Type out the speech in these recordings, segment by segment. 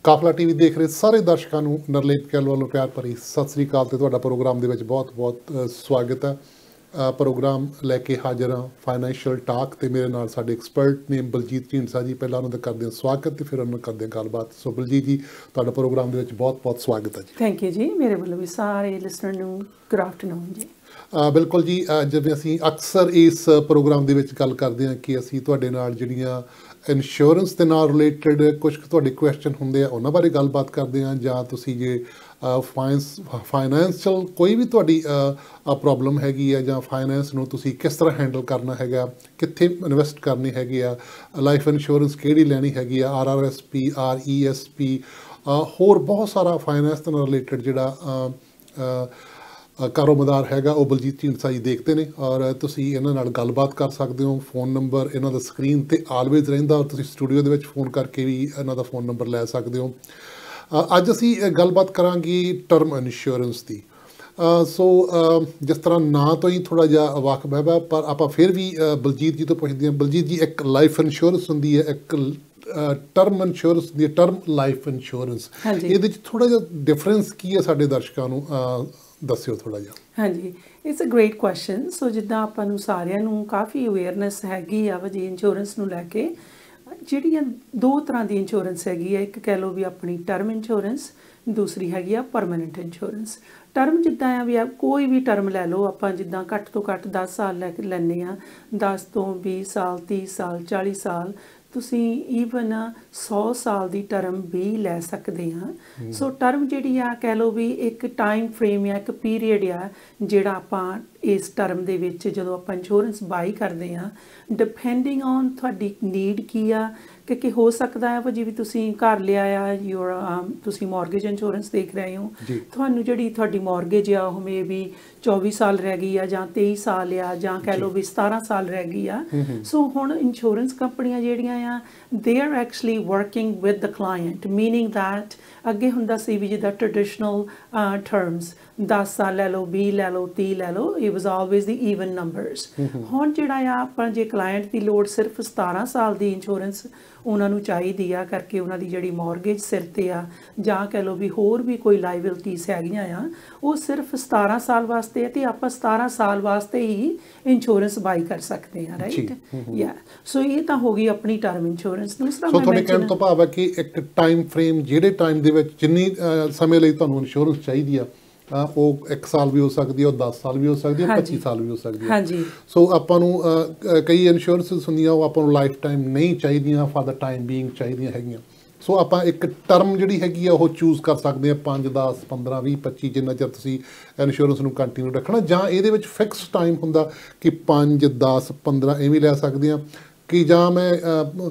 ਕਾਫਲਾ TV ਦੇਖ ਰਹੇ ਸਾਰੇ ਦਰਸ਼ਕਾਂ ਨੂੰ ਨਰਲੇਪ ਕੈਲ ਵੱਲੋਂ ਪਿਆਰ ਭਰੀ ਸਤਿ ਸ੍ਰੀ ਅਕਾਲ ਤੇ ਤੁਹਾਡਾ ਪ੍ਰੋਗਰਾਮ ਦੇ ਵਿੱਚ ਬਹੁਤ-ਬਹੁਤ ਸਵਾਗਤ ਹੈ। ਪ੍ਰੋਗਰਾਮ ਲੈ ਕੇ ਹਾਜ਼ਰ ਹਾਂ ਫਾਈਨੈਂਸ਼ੀਅਲ ਟਾਕ ਤੇ ਮੇਰੇ ਨਾਲ ਸਾਡੇ ਐਕਸਪਰਟ ਨੇ ਬਲਜੀਤ ਢੀਂਡਸਾ ਜੀ। ਪਹਿਲਾਂ ਉਹਨਾਂ ਦਾ ਕਰਦੇ ਹਾਂ ਸਵਾਗਤ ਤੇ ਫਿਰ ਉਹਨਾਂ ਨਾਲ ਕਰਦੇ ਹਾਂ ਗੱਲਬਾਤ। ਸੋ ਬਲਜੀਤ ਜੀ, ਤੁਹਾਡਾ ਪ੍ਰੋਗਰਾਮ ਦੇ ਵਿੱਚ ਬਹੁਤ-ਬਹੁਤ ਸਵਾਗਤ ਹੈ ਜੀ। ਥੈਂਕ ਯੂ ਜੀ, ਮੇਰੇ ਵੱਲੋਂ ਵੀ ਸਾਰੇ ਲਿਸਨਰ ਨੂੰ ਗੁੱਡ ਆਫਟਰਨੂਨ ਜੀ। ਬਿਲਕੁਲ ਜੀ, ਜਿਵੇਂ ਅਸੀਂ ਅਕਸਰ ਇਸ ਪ੍ਰੋਗਰਾਮ ਦੇ ਵਿੱਚ ਗੱਲ ਕਰਦੇ ਹਾਂ ਕਿ ਅਸੀਂ ਤੁਹਾਡੇ ਨਾਲ ਜਿਹੜੀਆਂ ਇੰਸ਼ੋਰੈਂਸ ਦੇ ਨਾਲ ਰਿਲੇਟਡ ਕੁਝ ਤੁਹਾਡੇ ਕੁਐਸਚਨ ਹੁੰਦੇ ਆ ਉਹਨਾਂ ਬਾਰੇ ਗੱਲਬਾਤ ਕਰਦੇ ਹਾਂ, ਜਾਂ ਤੁਸੀਂ ਜੇ ਫਾਈਨੈਂਸ਼ੀਅਲ ਕੋਈ ਵੀ ਤੁਹਾਡੀ ਪ੍ਰੋਬਲਮ ਹੈਗੀ ਹੈ ਜਾਂ ਫਾਈਨੈਂਸ ਨੂੰ ਤੁਸੀਂ ਕਿਸ ਤਰ੍ਹਾਂ ਹੈਂਡਲ ਕਰਨਾ ਹੈਗਾ, ਕਿੱਥੇ ਇਨਵੈਸਟ ਕਰਨੀ ਹੈਗੀ ਆ, ਲਾਈਫ ਇੰਸ਼ੋਰੈਂਸ ਕਿਹੜੀ ਲੈਣੀ ਹੈਗੀ ਆ, RRSP RESP, ਹੋਰ ਬਹੁਤ ਸਾਰਾ ਫਾਈਨੈਂਸ ਨਾਲ ਰਿਲੇਟਡ ਜਿਹੜਾ ਕਾਰੋਬਾਰ ਹੈਗਾ ਉਹ ਬਲਜੀਤ ਢੀਂਡਸਾ ਜੀ ਦੇਖਦੇ ਨੇ ਔਰ ਤੁਸੀਂ ਇਹਨਾਂ ਨਾਲ ਗੱਲਬਾਤ ਕਰ ਸਕਦੇ ਹੋ। ਫ਼ੋਨ ਨੰਬਰ ਇਹਨਾਂ ਦਾ ਸਕਰੀਨ 'ਤੇ ਆਲਵੇਜ਼ ਰਹਿੰਦਾ ਔਰ ਤੁਸੀਂ ਸਟੂਡੀਓ ਦੇ ਵਿੱਚ ਫ਼ੋਨ ਕਰਕੇ ਵੀ ਇਹਨਾਂ ਦਾ ਫ਼ੋਨ ਨੰਬਰ ਲੈ ਸਕਦੇ ਹੋ। ਅੱਜ ਅਸੀਂ ਗੱਲਬਾਤ ਕਰਾਂਗੇ ਟਰਮ ਇੰਸ਼ੋਰੈਂਸ ਦੀ। ਜਿਸ ਤਰ੍ਹਾਂ ਨਾਂ ਤੋਂ ਹੀ ਥੋੜ੍ਹਾ ਜਿਹਾ ਵਾਕਫ ਹੈ, ਪਰ ਆਪਾਂ ਫਿਰ ਵੀ ਬਲਜੀਤ ਜੀ ਤੋਂ ਪੁੱਛਦੇ ਹਾਂ। ਬਲਜੀਤ ਜੀ, ਇੱਕ ਲਾਈਫ ਇੰਸ਼ੋਰੈਂਸ ਹੁੰਦੀ ਹੈ, ਇੱਕ ਟਰਮ ਇੰਸ਼ੋਰੈਂਸ ਹੁੰਦੀ ਹੈ, ਟਰਮ ਲਾਈਫ ਇੰਸ਼ੋਰੈਂਸ। ਇਹਦੇ 'ਚ ਥੋੜ੍ਹਾ ਜਿਹਾ ਡਿਫਰੈਂਸ ਕੀ ਹੈ ਸਾਡੇ ਦਰਸ਼ਕਾਂ ਨੂੰ ਦੱਸਿਓ ਥੋੜ੍ਹਾ ਜਿਹਾ। ਹਾਂਜੀ, ਇਟਸ ਅ ਗ੍ਰੇਟ ਕੁਐਸਚਨ। ਸੋ ਜਿੱਦਾਂ ਆਪਾਂ ਨੂੰ ਸਾਰਿਆਂ ਨੂੰ ਕਾਫੀ ਅਵੇਅਰਨੈਸ ਹੈਗੀ ਆ ਜੀ ਇੰਸ਼ੋਰੈਂਸ ਨੂੰ ਲੈ ਕੇ। ਜਿਹੜੀਆਂ ਦੋ ਤਰ੍ਹਾਂ ਦੀ ਇੰਸ਼ੋਰੈਂਸ ਹੈਗੀ ਆ, ਇੱਕ ਕਹਿ ਲਓ ਵੀ ਆਪਣੀ ਟਰਮ ਇੰਸ਼ੋਰੈਂਸ, ਦੂਸਰੀ ਹੈਗੀ ਆ ਪਰਮਾਨੈਂਟ ਇੰਸ਼ੋਰੈਂਸ। ਟਰਮ ਜਿੱਦਾਂ ਆ ਵੀ ਕੋਈ ਵੀ ਟਰਮ ਲੈ ਲਓ ਆਪਾਂ, ਜਿੱਦਾਂ ਘੱਟ ਤੋਂ ਘੱਟ 10 ਸਾਲ ਲੈ ਕੇ ਲੈਂਦੇ ਹਾਂ, 10 ਤੋਂ 20 ਸਾਲ 30 ਸਾਲ 40 ਸਾਲ, ਤੁਸੀਂ ਈਵਨ 100 ਸਾਲ ਦੀ ਟਰਮ ਵੀ ਲੈ ਸਕਦੇ ਹਾਂ। ਸੋ ਟਰਮ ਜਿਹੜੀ ਆ ਕਹਿ ਲਓ ਵੀ ਇੱਕ ਟਾਈਮ ਫਰੇਮ ਆ, ਇੱਕ ਪੀਰੀਅਡ ਆ ਜਿਹੜਾ ਆਪਾਂ ਇਸ ਟਰਮ ਦੇ ਵਿੱਚ ਜਦੋਂ ਆਪਾਂ ਇੰਸ਼ੋਰੈਂਸ ਬਾਈ ਕਰਦੇ ਹਾਂ, ਡਿਪੈਂਡਿੰਗ ਔਨ ਤੁਹਾਡੀ ਨੀਡ ਕੀ ਆ। ਕਿ ਹੋ ਸਕਦਾ ਹੈ ਜਿਵੇਂ ਤੁਸੀਂ ਘਰ ਲਿਆ ਆ, ਤੁਸੀਂ ਮੌਰਗੇਜ ਇੰਸ਼ੋਰੈਂਸ ਦੇਖ ਰਹੇ ਹੋ, ਤੁਹਾਨੂੰ ਜਿਹੜੀ ਤੁਹਾਡੀ ਮੌਰਗੇਜ ਆ ਉਹ ਮੇ ਵੀ 24 ਸਾਲ ਰਹਿ ਗਈ ਆ ਜਾਂ 23 ਸਾਲ ਆ ਜਾਂ ਕਹਿ ਲਓ ਵੀ 17 ਸਾਲ ਰਹਿ ਗਈ ਆ। ਸੋ ਹੁਣ ਇੰਸ਼ੋਰੈਂਸ ਕੰਪਨੀਆਂ ਜਿਹੜੀਆਂ ਆ, they are actually working with the client, meaning that ਅੱਗੇ ਹੁੰਦਾ ਸੀ ਵੀ ਜਿੱਦਾਂ ਟ੍ਰੈਡੀਸ਼ਨਲ ਟਰਮਸ 10 ਸਾਲ ਲੈ ਲਓ, 20 ਲੈ ਲਓ, 30 ਲੈ ਲਓ, it was always the even numbers. ਹੁਣ ਜਿਹੜਾ ਆ ਆਪਾਂ ਜੇ ਕਲਾਇੰਟ ਦੀ ਲੋੜ ਸਿਰਫ 17 ਸਾਲ ਦੀ ਇੰਸ਼ੋਰੈਂਸ ਉਹਨਾਂ ਨੂੰ ਚਾਹੀਦੀ ਆ, ਕਰਕੇ ਉਹਨਾਂ ਦੀ ਜਿਹੜੀ ਮੌਰਗੇਜ ਸਿਰ 'ਤੇ ਆ ਜਾਂ ਕਹਿ ਲਓ ਵੀ ਹੋਰ ਵੀ ਕੋਈ ਲਾਇਬਿਲਟੀਜ਼ ਹੈਗੀਆਂ ਆ, ਉਹ ਸਿਰਫ 17 ਸਾਲ ਵਾਸਤੇ ਹੈ ਅਤੇ ਆਪਾਂ 17 ਸਾਲ ਵਾਸਤੇ ਹੀ ਇੰਸ਼ੋਰੈਂਸ ਬਾਈ ਕਰ ਸਕਦੇ ਹਾਂ, ਰਾਈਟ? ਯਾ, ਸੋ ਇਹ ਤਾਂ ਹੋ ਗਈ ਆਪਣੀ ਟਰਮ ਇੰਸ਼ੋਰੈਂਸ। ਦੂਸਰਾ ਤੁਹਾਡੇ ਕਹਿਣ ਤੋਂ ਭਾਵ ਹੈ ਕਿ ਇੱਕ ਟਾਈਮ ਫਰੇਮ, ਜਿਹੜੇ ਟਾਈਮ ਦੇ ਵਿੱਚ ਜਿੰਨੀ ਸਮੇਂ ਲਈ ਤੁਹਾਨੂੰ ਇੰਸ਼ੋਰੈਂਸ ਚਾਹੀਦੀ ਆ, ਉਹ 1 ਸਾਲ ਵੀ ਹੋ ਸਕਦੀ ਹੈ, ਉਹ 10 ਸਾਲ ਵੀ ਹੋ ਸਕਦੀ ਹੈ, 25 ਸਾਲ ਵੀ ਹੋ ਸਕਦੀ ਹੈ। ਹਾਂਜੀ। ਸੋ ਆਪਾਂ ਨੂੰ ਕਈ ਇੰਸ਼ੋਰੈਂਸਿਸ ਹੁੰਦੀਆਂ ਉਹ ਆਪਾਂ ਨੂੰ ਲਾਈਫ ਟਾਈਮ ਨਹੀਂ ਚਾਹੀਦੀਆਂ, ਫਾਰ ਦਾ ਟਾਈਮ ਬੀਇੰਗ ਚਾਹੀਦੀਆਂ ਹੈਗੀਆਂ। ਸੋ ਆਪਾਂ ਇੱਕ ਟਰਮ ਜਿਹੜੀ ਹੈਗੀ ਆ ਉਹ ਚੂਜ਼ ਕਰ ਸਕਦੇ ਹਾਂ, 5 10 15 20 25, ਜਿੰਨਾ ਚਿਰ ਤੁਸੀਂ ਇੰਸ਼ੋਰੈਂਸ ਨੂੰ ਕੰਟੀਨਿਊ ਰੱਖਣਾ। ਜਾਂ ਇਹਦੇ ਵਿੱਚ ਫਿਕਸ ਟਾਈਮ ਹੁੰਦਾ ਕਿ 5 10 15 ਐਵੇਂ ਲੈ ਸਕਦੇ ਹਾਂ, ਕਿ ਜਾਂ ਮੈਂ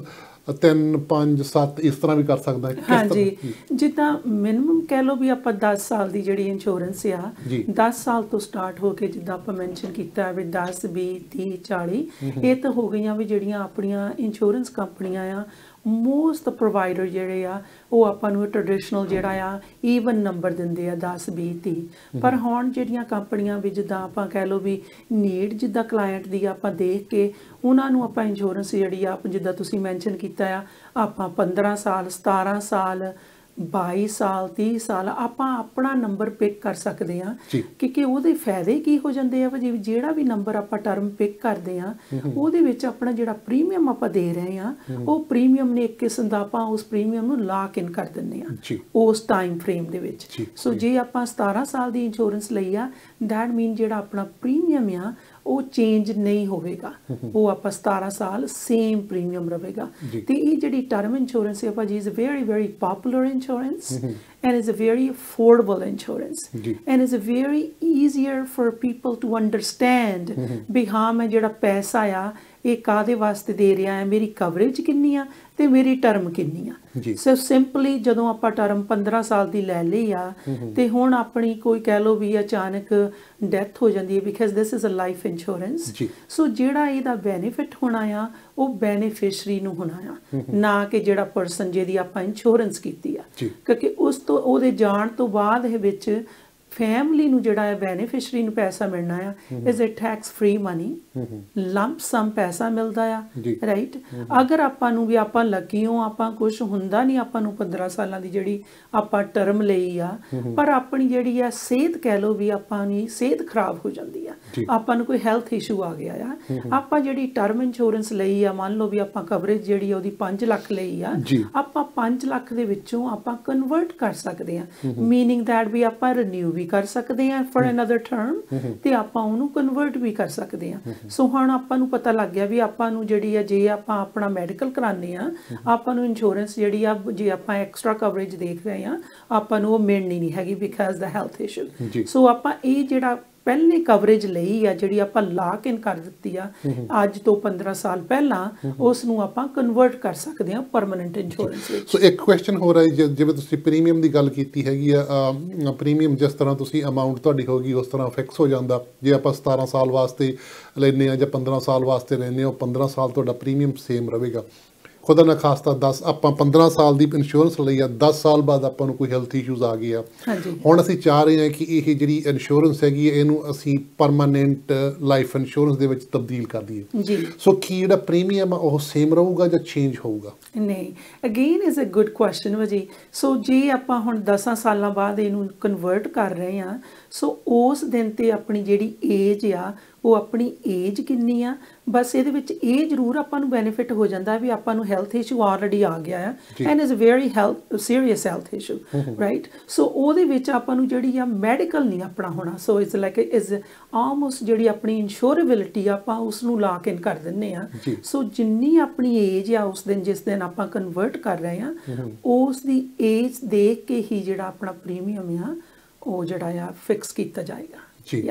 3 5 7 ਇਸ ਤਰ੍ਹਾਂ ਵੀ ਕਰ ਸਕਦਾ। ਹਾਂਜੀ, ਜਿੱਦਾਂ ਮਿਨੀਮਮ ਕਹਿ ਲਓ ਵੀ ਆਪਾਂ 10 ਸਾਲ ਦੀ ਜਿਹੜੀ ਇੰਸ਼ੋਰੈਂਸ ਆ, 10 ਸਾਲ ਤੋਂ ਸਟਾਰਟ ਹੋ ਕੇ ਜਿੱਦਾਂ ਆਪਾਂ ਮੈਂਸ਼ਨ ਕੀਤਾ ਵੀ 10 20 30 40, ਇਹ ਤਾਂ ਹੋ ਗਈਆਂ ਵੀ ਜਿਹੜੀਆਂ ਆਪਣੀਆਂ ਇੰਸ਼ੋਰੈਂਸ ਕੰਪਨੀਆਂ ਆ। ਮੋਸਟ ਪ੍ਰੋਵਾਈਡਰ ਜਿਹੜੇ ਆ ਉਹ ਆਪਾਂ ਨੂੰ ਟ੍ਰੈਡੀਸ਼ਨਲ ਜਿਹੜਾ ਆ ਈਵਨ ਨੰਬਰ ਦਿੰਦੇ ਆ 10 20 30। ਪਰ ਹੁਣ ਜਿਹੜੀਆਂ ਕੰਪਨੀਆਂ ਵੀ ਜਿੱਦਾਂ ਆਪਾਂ ਕਹਿ ਲਓ ਵੀ ਨੀਡ ਜਿੱਦਾਂ ਕਲਾਇੰਟ ਦੀ ਆਪਾਂ ਦੇਖ ਕੇ ਉਹਨਾਂ ਨੂੰ ਆਪਾਂ ਇੰਸ਼ੋਰੈਂਸ ਜਿਹੜੀ ਆ ਜਿੱਦਾਂ ਤੁਸੀਂ ਮੈਂਸ਼ਨ ਕੀਤਾ ਆ, ਆਪਾਂ 15 ਸਾਲ 17 ਸਾਲ 22 ਸਾਲ 30 ਸਾਲ ਆਪਾਂ ਆਪਣਾ ਨੰਬਰ ਪਿਕ ਕਰ ਸਕਦੇ ਹਾਂ। ਕਿਉਂਕਿ ਉਹਦੇ ਫਾਇਦੇ ਕੀ ਹੋ ਜਾਂਦੇ ਆ, ਜਿਵੇਂ ਜਿਹੜਾ ਵੀ ਨੰਬਰ ਆਪਾਂ ਟਰਮ ਪਿਕ ਕਰਦੇ ਹਾਂ ਉਹਦੇ ਵਿੱਚ ਆਪਣਾ ਜਿਹੜਾ ਪ੍ਰੀਮੀਅਮ ਆਪਾਂ ਦੇ ਰਹੇ ਹਾਂ, ਉਹ ਪ੍ਰੀਮੀਅਮ ਨੇ ਇੱਕ ਕਿਸਮ ਦਾ ਆਪਾਂ ਉਸ ਪ੍ਰੀਮੀਅਮ ਨੂੰ ਲਾਕ ਇਨ ਕਰ ਦਿੰਦੇ ਹਾਂ ਉਸ ਟਾਈਮ ਫਰੇਮ ਦੇ ਵਿੱਚ। ਸੋ ਜੇ ਆਪਾਂ 17 ਸਾਲ ਦੀ ਇੰਸ਼ੋਰੈਂਸ ਲਈ ਆ, ਦੈਟ ਮੀਨ ਜਿਹੜਾ ਆਪਣਾ ਪ੍ਰੀਮੀਅਮ ਆ ਉਹ ਚੇਂਜ ਨਹੀਂ ਹੋਵੇਗਾ, ਉਹ ਆਪਾਂ 17 ਸਾਲ ਸੇਮ ਪ੍ਰੀਮੀਅਮ ਰਹੇਗਾ। ਤੇ ਇਹ ਜਿਹੜੀ ਟਰਮ ਇੰਸ਼ੋਰੈਂਸ ਹੈ ਭਾਜੀ, is a very very popular insurance and is a very affordable insurance and is a very easier for people to understand ਵੀ ਹਾਂ ਮੈਂ ਜਿਹੜਾ ਪੈਸਾ ਆ ਇਹ ਕਾਹਦੇ ਵਾਸਤੇ ਦੇ ਰਿਹਾ ਹੈ, ਮੇਰੀ ਕਵਰੇਜ ਕਿੰਨੀ ਆ ਤੇ ਮੇਰੀ ਟਰਮ ਕਿੰਨੀ ਆ। ਸੋ ਸਿੰਪਲੀ ਜਦੋਂ ਆਪਾਂ ਟਰਮ 15 ਸਾਲ ਦੀ ਲੈ ਲਈ ਆ ਤੇ ਹੁਣ ਆਪਣੀ ਕੋਈ ਕਹਿ ਲਓ ਵੀ ਅਚਾਨਕ ਡੈਥ ਹੋ ਜਾਂਦੀ ਹੈ, because this is a life insurance. So ਜਿਹੜਾ ਇਹਦਾ ਬੈਨੀਫਿਟ ਹੋਣਾ ਆ ਉਹ ਬੈਨੀਫਿਸ਼ਰੀ ਨੂੰ ਹੋਣਾ ਆ, ਨਾ ਕਿ ਜਿਹੜਾ ਪਰਸਨ ਜਿਹਦੀ ਆਪਾਂ ਇੰਸ਼ੋਰੈਂਸ ਕੀਤੀ ਆ। ਕਿਉਂਕਿ ਉਸ ਤੋਂ ਉਹਦੇ ਜਾਣ ਤੋਂ ਬਾਅਦ ਇਹ ਵਿੱਚ ਫੈਮਿਲੀ ਨੂੰ ਜਿਹੜਾ ਹੈ ਬੈਨੀਫਿਸ਼ਰੀ ਨੂੰ ਪੈਸਾ ਮਿਲਣਾ ਆ is it tax free money, lump sum ਪੈਸਾ ਮਿਲਦਾ ਆ, ਰਾਈਟ। ਅਗਰ ਆਪਾਂ ਨੂੰ ਵੀ ਆਪਾਂ ਲੱਕੀ ਹੋ, ਆਪਾਂ ਕੁਝ ਹੁੰਦਾ ਨਹੀਂ, ਆਪਾਂ ਨੂੰ 15 ਸਾਲਾਂ ਦੀ ਜਿਹੜੀ ਆਪਾਂ ਟਰਮ ਲਈ ਆ, ਪਰ ਆਪਣੀ ਜਿਹੜੀ ਆ ਸਿਹਤ ਕਹਿ ਲਓ ਵੀ ਆਪਾਂ ਦੀ ਸਿਹਤ ਖਰਾਬ ਹੋ ਜਾਂਦੀ ਆ, ਆਪਾਂ ਨੂੰ ਕੋਈ ਹੈਲਥ ਇਸ਼ੂ ਆ ਗਿਆ ਆ, ਆਪਾਂ ਜਿਹੜੀ ਟਰਮ ਇੰਸ਼ੋਰੈਂਸ ਲਈ ਆ, ਮੰਨ ਲਓ ਵੀ ਆਪਾਂ ਕਵਰੇਜ ਜਿਹੜੀ ਉਹਦੀ 5 ਲੱਖ ਲਈ ਆ, ਆਪਾਂ 5 ਲੱਖ ਦੇ ਵਿੱਚੋਂ ਆਪਾਂ ਕਨਵਰਟ ਕਰ ਸਕਦੇ ਆ, ਮੀਨਿੰਗ ਦੈਟ ਵੀ ਆਪਾਂ ਰੀਨਿਊ ਵੀ ਕਰ ਸਕਦੇ ਆ ਫॉर ਅਨਦਰ ਟਰਮ, ਤੇ ਆਪਾਂ ਉਹਨੂੰ ਕਨਵਰਟ ਵੀ ਕਰ ਸਕਦੇ ਆ। ਸੋ ਹੁਣ ਆਪਾਂ ਨੂੰ ਪਤਾ ਲੱਗ ਗਿਆ ਵੀ ਆਪਾਂ ਨੂੰ ਜਿਹੜੀ ਆ ਜੇ ਆਪਾਂ ਆਪਣਾ ਮੈਡੀਕਲ ਕਰਾਉਂਦੇ ਆ, ਆਪਾਂ ਨੂੰ ਇੰਸ਼ੋਰੈਂਸ ਜਿਹੜੀ ਆ ਜੇ ਆਪਾਂ ਐਕਸਟਰਾ ਕਵਰੇਜ ਦੇਖ ਰਹੇ ਆ, ਆਪਾਂ ਨੂੰ ਉਹ ਮਿਲਣੀ ਨਹੀਂ ਹੈਗੀ ਬਿਕਾਜ਼ ਦਾ ਹੈਲਥ ਇਸ਼ੂ। ਸੋ ਆਪਾਂ ਇਹ ਜਿਹੜਾ ਪਹਿਲੇ ਕਵਰੇਜ ਲਈ ਆ ਜਿਹੜੀ ਆਪਾਂ ਲਾਕ ਇਨ ਕਰ ਦਿੱਤੀ ਆ ਅੱਜ ਤੋਂ 15 ਸਾਲ ਪਹਿਲਾਂ, ਉਸ ਨੂੰ ਆਪਾਂ ਕਨਵਰਟ ਕਰ ਸਕਦੇ ਆ ਪਰਮਨੈਂਟ ਇੰਸ਼ੋਰੈਂਸ ਵਿੱਚ। ਸੋ ਇੱਕ ਕੁਐਸਚਨ ਹੋ ਰਿਹਾ ਹੈ, ਜਿਵੇਂ ਤੁਸੀਂ ਪ੍ਰੀਮੀਅਮ ਦੀ ਗੱਲ ਕੀਤੀ ਹੈਗੀ ਆ, ਪ੍ਰੀਮੀਅਮ ਜਿਸ ਤਰ੍ਹਾਂ ਤੁਸੀਂ ਅਮਾਊਂਟ ਤੁਹਾਡੀ ਹੋਗੀ ਉਸ ਤਰ੍ਹਾਂ ਫਿਕਸ ਹੋ ਜਾਂਦਾ। ਜੇ ਆਪਾਂ 17 ਸਾਲ ਵਾਸਤੇ ਲੈਂਦੇ ਆ ਜਾਂ 15 ਸਾਲ ਵਾਸਤੇ ਲੈਂਦੇ ਆ, ਉਹ 15 ਸਾਲ ਤੁਹਾਡਾ ਪ੍ਰੀਮੀਅਮ ਸੇਮ ਰਹੇਗਾ। ਖੁਦਾ ਨਾ ਖਾਸਤਾ 10 ਆਪਾਂ 15 ਸਾਲ ਦੀ ਇੰਸ਼ੋਰੈਂਸ ਲਈ ਆ, 10 ਸਾਲ ਬਾਅਦ ਆਪਾਂ ਨੂੰ ਕੋਈ ਹੈਲਥ ਇਸ਼ੂਜ਼ ਆ ਗਏ ਆ, ਹੁਣ ਅਸੀਂ ਚਾਹ ਰਹੇ ਹਾਂ ਕਿ ਇਹ ਜਿਹੜੀ ਇੰਸ਼ੋਰੈਂਸ ਹੈਗੀ ਹੈ ਇਹਨੂੰ ਅਸੀਂ ਪਰਮਾਨੈਂਟ ਲਾਈਫ ਇੰਸ਼ੋਰੈਂਸ ਦੇ ਵਿੱਚ ਤਬਦੀਲ ਕਰ ਦਈਏ ਜੀ। ਸੋ ਕੀ ਜਿਹੜਾ ਪ੍ਰੀਮੀਅਮ ਆ ਉਹ ਸੇਮ ਰਹੂਗਾ ਜਾਂ ਚੇਂਜ ਹੋਊਗਾ? ਨਹੀਂ, again is a good question ਵਜੀ। ਸੋ ਜੇ ਆਪਾਂ ਹੁਣ 10 ਸਾਲਾਂ ਬਾਅਦ ਇਹਨੂੰ ਕਨਵਰਟ ਕਰ ਰਹੇ ਹਾਂ, ਸੋ ਉਸ ਦਿਨ ਤੇ ਆਪਣੀ ਜਿਹੜੀ ਏਜ ਆ ਉਹ ਆਪਣੀ ਏਜ ਕਿੰਨੀ ਆ, ਬਸ ਇਹਦੇ ਵਿੱਚ ਇਹ ਜ਼ਰੂਰ ਆਪਾਂ ਨੂੰ ਬੈਨੀਫਿਟ ਹੋ ਜਾਂਦਾ ਵੀ ਆਪਾਂ ਨੂੰ ਹੈਲਥ ਇਸ਼ੂ ਆਲਰੇਡੀ ਆ ਗਿਆ ਆ and is a very serious health issue, right. So ਉਹਦੇ ਵਿੱਚ ਆਪਾਂ ਨੂੰ ਜਿਹੜੀ ਆ ਮੈਡੀਕਲ ਨਹੀਂ ਆਪਣਾ ਹੋਣਾ, so it's like is almost ਜਿਹੜੀ ਆਪਣੀ ਇੰਸ਼ੋਰੇਬਿਲਿਟੀ ਆਪਾਂ ਉਸ ਨੂੰ ਲਾਕ ਇਨ ਕਰ ਦਿੰਦੇ ਆ। ਸੋ ਜਿੰਨੀ ਆਪਣੀ ਏਜ ਆ ਉਸ ਦਿਨ ਜਿਸ ਦਿਨ ਆਪਾਂ ਕਨਵਰਟ ਕਰ ਰਹੇ ਆ, ਉਸ ਦੀ ਏਜ ਦੇਖ ਕੇ ਹੀ ਜਿਹੜਾ ਆਪਣਾ ਪ੍ਰੀਮੀਅਮ ਆ ਉਹ ਜਿਹੜਾ ਆ ਫਿਕਸ ਕੀਤਾ ਜਾਏਗਾ ਜੀ।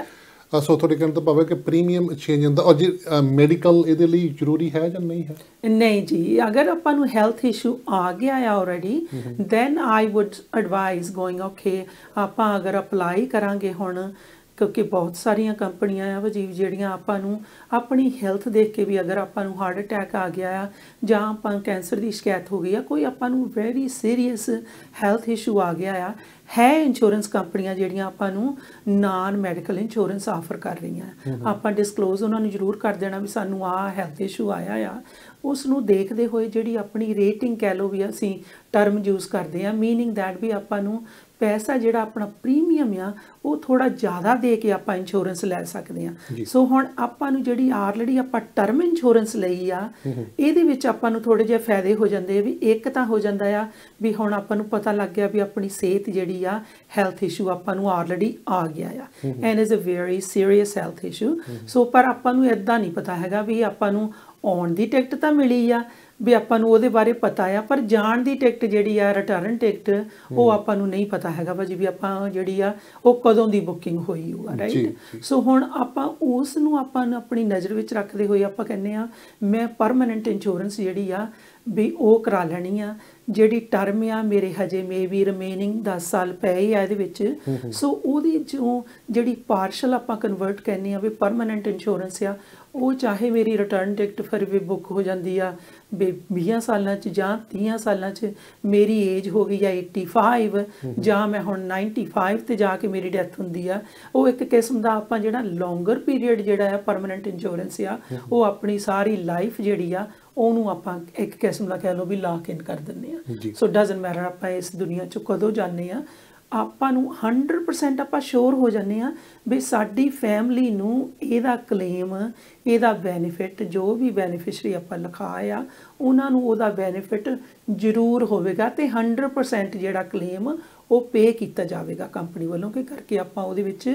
ਸੋ ਤੁਹਾਡੇ ਕਹਿਣ ਤੋਂ ਭਾਵੇਂ ਕਿ ਪ੍ਰੀਮੀਅਮ ਚੇਂਜ ਹੁੰਦਾ, ਔਰ ਜੇ ਮੈਡੀਕਲ ਇਹਦੇ ਲਈ ਜ਼ਰੂਰੀ ਹੈ ਜਾਂ ਨਹੀਂ ਹੈ? ਨਹੀਂ ਜੀ, ਅਗਰ ਆਪਾਂ ਨੂੰ ਹੈਲਥ ਇਸ਼ੂ ਆ ਗਿਆ ਆ already, then I would advise going okay ਆਪਾਂ ਅਗਰ ਅਪਲਾਈ ਕਰਾਂਗੇ ਹੁਣ, ਕਿਉਂਕਿ ਬਹੁਤ ਸਾਰੀਆਂ ਕੰਪਨੀਆਂ ਆ ਵਜੀਵ ਜਿਹੜੀਆਂ ਆਪਾਂ ਨੂੰ ਆਪਣੀ ਹੈਲਥ ਦੇਖ ਕੇ ਵੀ, ਅਗਰ ਆਪਾਂ ਨੂੰ ਹਾਰਟ ਅਟੈਕ ਆ ਗਿਆ ਆ ਜਾਂ ਆਪਾਂ ਕੈਂਸਰ ਦੀ ਸ਼ਿਕਾਇਤ ਹੋ ਗਈ ਆ, ਕੋਈ ਆਪਾਂ ਨੂੰ ਵੈਰੀ ਸੀਰੀਅਸ ਹੈਲਥ ਇਸ਼ੂ ਆ ਗਿਆ ਆ, ਹੈ ਇੰਸ਼ੋਰੈਂਸ ਕੰਪਨੀਆਂ ਜਿਹੜੀਆਂ ਆਪਾਂ ਨੂੰ ਨਾਨ ਮੈਡੀਕਲ ਇੰਸ਼ੋਰੈਂਸ ਆਫਰ ਕਰ ਰਹੀਆਂ, ਆਪਾਂ ਡਿਸਕਲੋਜ਼ ਉਹਨਾਂ ਨੂੰ ਜ਼ਰੂਰ ਕਰ ਦੇਣਾ ਵੀ ਸਾਨੂੰ ਆਹ ਹੈਲਥ ਇਸ਼ੂ ਆਇਆ ਆ। ਉਸ ਨੂੰ ਦੇਖਦੇ ਹੋਏ ਜਿਹੜੀ ਆਪਣੀ ਰੇਟਿੰਗ ਕਹਿ ਲਓ ਵੀ ਅਸੀਂ ਟਰਮ ਯੂਜ਼ ਕਰਦੇ ਆ, ਮੀਨਿੰਗ ਦੈਟ ਵੀ ਆਪਾਂ ਨੂੰ ਪੈਸਾ ਜਿਹੜਾ ਆਪਣਾ ਪ੍ਰੀਮੀਅਮ ਆ ਉਹ ਥੋੜਾ ਜ਼ਿਆਦਾ ਦੇ ਕੇ ਆਪਾਂ ਇੰਸ਼ੋਰੈਂਸ ਲੈ ਸਕਦੇ ਆ। ਸੋ ਹੁਣ ਆਪਾਂ ਨੂੰ ਜਿਹੜੀ ਆਲਰੇਡੀ ਆਪਾਂ ਟਰਮ ਇੰਸ਼ੋਰੈਂਸ ਲਈ ਆ, ਇਹਦੇ ਵਿੱਚ ਆਪਾਂ ਨੂੰ ਥੋੜੇ ਜਿਹੇ ਫਾਇਦੇ ਹੋ ਜਾਂਦੇ ਵੀ, ਇੱਕ ਤਾਂ ਹੋ ਜਾਂਦਾ ਆ ਵੀ ਹੁਣ ਆਪਾਂ ਨੂੰ ਪਤਾ ਲੱਗ ਗਿਆ ਵੀ ਆਪਣੀ ਸਿਹਤ ਜਿਹੜੀ ਆ ਹੈਲਥ ਇਸ਼ੂ ਆਪਾਂ ਨੂੰ ਆਲਰੇਡੀ ਆ ਗਿਆ ਆ and is a very serious health issue. So ਪਰ ਆਪਾਂ ਨੂੰ ਇਦਾਂ ਨਹੀਂ ਪਤਾ ਹੈਗਾ ਵੀ ਆਪਾਂ ਨੂੰ ਆਉਣ ਦੀ ਟਿਕਟ ਤਾਂ ਮਿਲੀ ਆ ਵੀ ਆਪਾਂ ਨੂੰ ਉਹਦੇ ਬਾਰੇ ਪਤਾ ਆ, ਪਰ ਜਾਣ ਦੀ ਟਿਕਟ ਜਿਹੜੀ ਆ ਰਿਟਰਨ ਟਿਕਟ ਉਹ ਆਪਾਂ ਨੂੰ ਨਹੀਂ ਪਤਾ ਹੈਗਾ ਭਾਜੀ ਵੀ ਆਪਾਂ ਜਿਹੜੀ ਆ ਉਹ ਕਦੋਂ ਦੀ ਬੁਕਿੰਗ ਹੋਈ ਹੋਊਗਾ, ਰਾਈਟ। ਸੋ ਹੁਣ ਆਪਾਂ ਉਸ ਨੂੰ ਆਪਾਂ ਨੂੰ ਆਪਣੀ ਨਜ਼ਰ ਵਿੱਚ ਰੱਖਦੇ ਹੋਏ ਆਪਾਂ ਕਹਿੰਦੇ ਆ ਮੈਂ ਪਰਮਾਨੈਂਟ ਇੰਸ਼ੋਰੈਂਸ ਜਿਹੜੀ ਆ ਵੀ ਉਹ ਕਰਾ ਲੈਣੀ ਆ, ਜਿਹੜੀ ਟਰਮ ਆ ਮੇਰੇ ਹਜੇ ਮੇ ਵੀ ਰਿਮੇਨਿੰਗ 10 ਸਾਲ ਪਏ ਆ ਇਹਦੇ ਵਿੱਚ। ਸੋ ਉਹਦੀ ਜੋ ਜਿਹੜੀ ਪਾਰਸ਼ਲ ਆਪਾਂ ਕਨਵਰਟ ਕਹਿੰਦੇ ਆ ਵੀ ਪਰਮਾਨੈਂਟ ਇੰਸ਼ੋਰੈਂਸ ਆ, ਉਹ ਚਾਹੇ ਮੇਰੀ ਰਿਟਰਨ ਟਿਕਟ ਫਿਰ ਵੀ ਬੁੱਕ ਹੋ ਜਾਂਦੀ ਆ 20 ਸਾਲਾਂ 'ਚ ਜਾਂ 30 ਸਾਲਾਂ 'ਚ, ਮੇਰੀ ਏਜ ਹੋ ਗਈ ਆ 85 ਜਾਂ ਮੈਂ ਹੁਣ 95 ਤੇ ਜਾ ਕੇ ਮੇਰੀ ਡੈਥ ਹੁੰਦੀ ਆ, ਉਹ ਇੱਕ ਕਿਸਮ ਦਾ ਆਪਾਂ ਜਿਹੜਾ ਲੌਂਗਰ ਪੀਰੀਅਡ ਜਿਹੜਾ ਆ ਪਰਮਾਨੈਂਟ ਇੰਸ਼ੋਰੈਂਸ ਆ ਉਹ ਆਪਣੀ ਸਾਰੀ ਲਾਈਫ ਜਿਹੜੀ ਆ ਉਹਨੂੰ ਆਪਾਂ ਇੱਕ ਕਿਸਮ ਦਾ ਕਹਿ ਲਓ ਵੀ ਲਾਕ ਇਨ ਕਰ ਦਿੰਦੇ ਆ। ਸੋ ਡਜ਼ਨਟ ਮੈਟਰ ਆਪਾਂ ਇਸ ਦੁਨੀਆ 'ਚ ਕਦੋਂ ਜਾਂਦੇ ਆ, ਆਪਾਂ ਨੂੰ 100% ਆਪਾਂ ਸ਼ੋਰ ਹੋ ਜਾਂਦੇ ਆ ਵੀ ਸਾਡੀ ਫੈਮਿਲੀ ਨੂੰ ਇਹਦਾ ਕਲੇਮ, ਇਹਦਾ ਬੈਨੀਫਿਟ, ਜੋ ਵੀ ਬੈਨੀਫਿਸ਼ਰੀ ਆਪਾਂ ਲਿਖਾਇਆ ਉਹਨਾਂ ਨੂੰ ਉਹਦਾ ਬੈਨੀਫਿਟ ਜ਼ਰੂਰ ਹੋਵੇਗਾ ਤੇ 100% ਜਿਹੜਾ ਕਲੇਮ ਉਹ ਪੇ ਕੀਤਾ ਜਾਵੇਗਾ ਕੰਪਨੀ ਵੱਲੋਂ, ਕਿ ਕਰਕੇ ਆਪਾਂ ਉਹਦੇ ਵਿੱਚ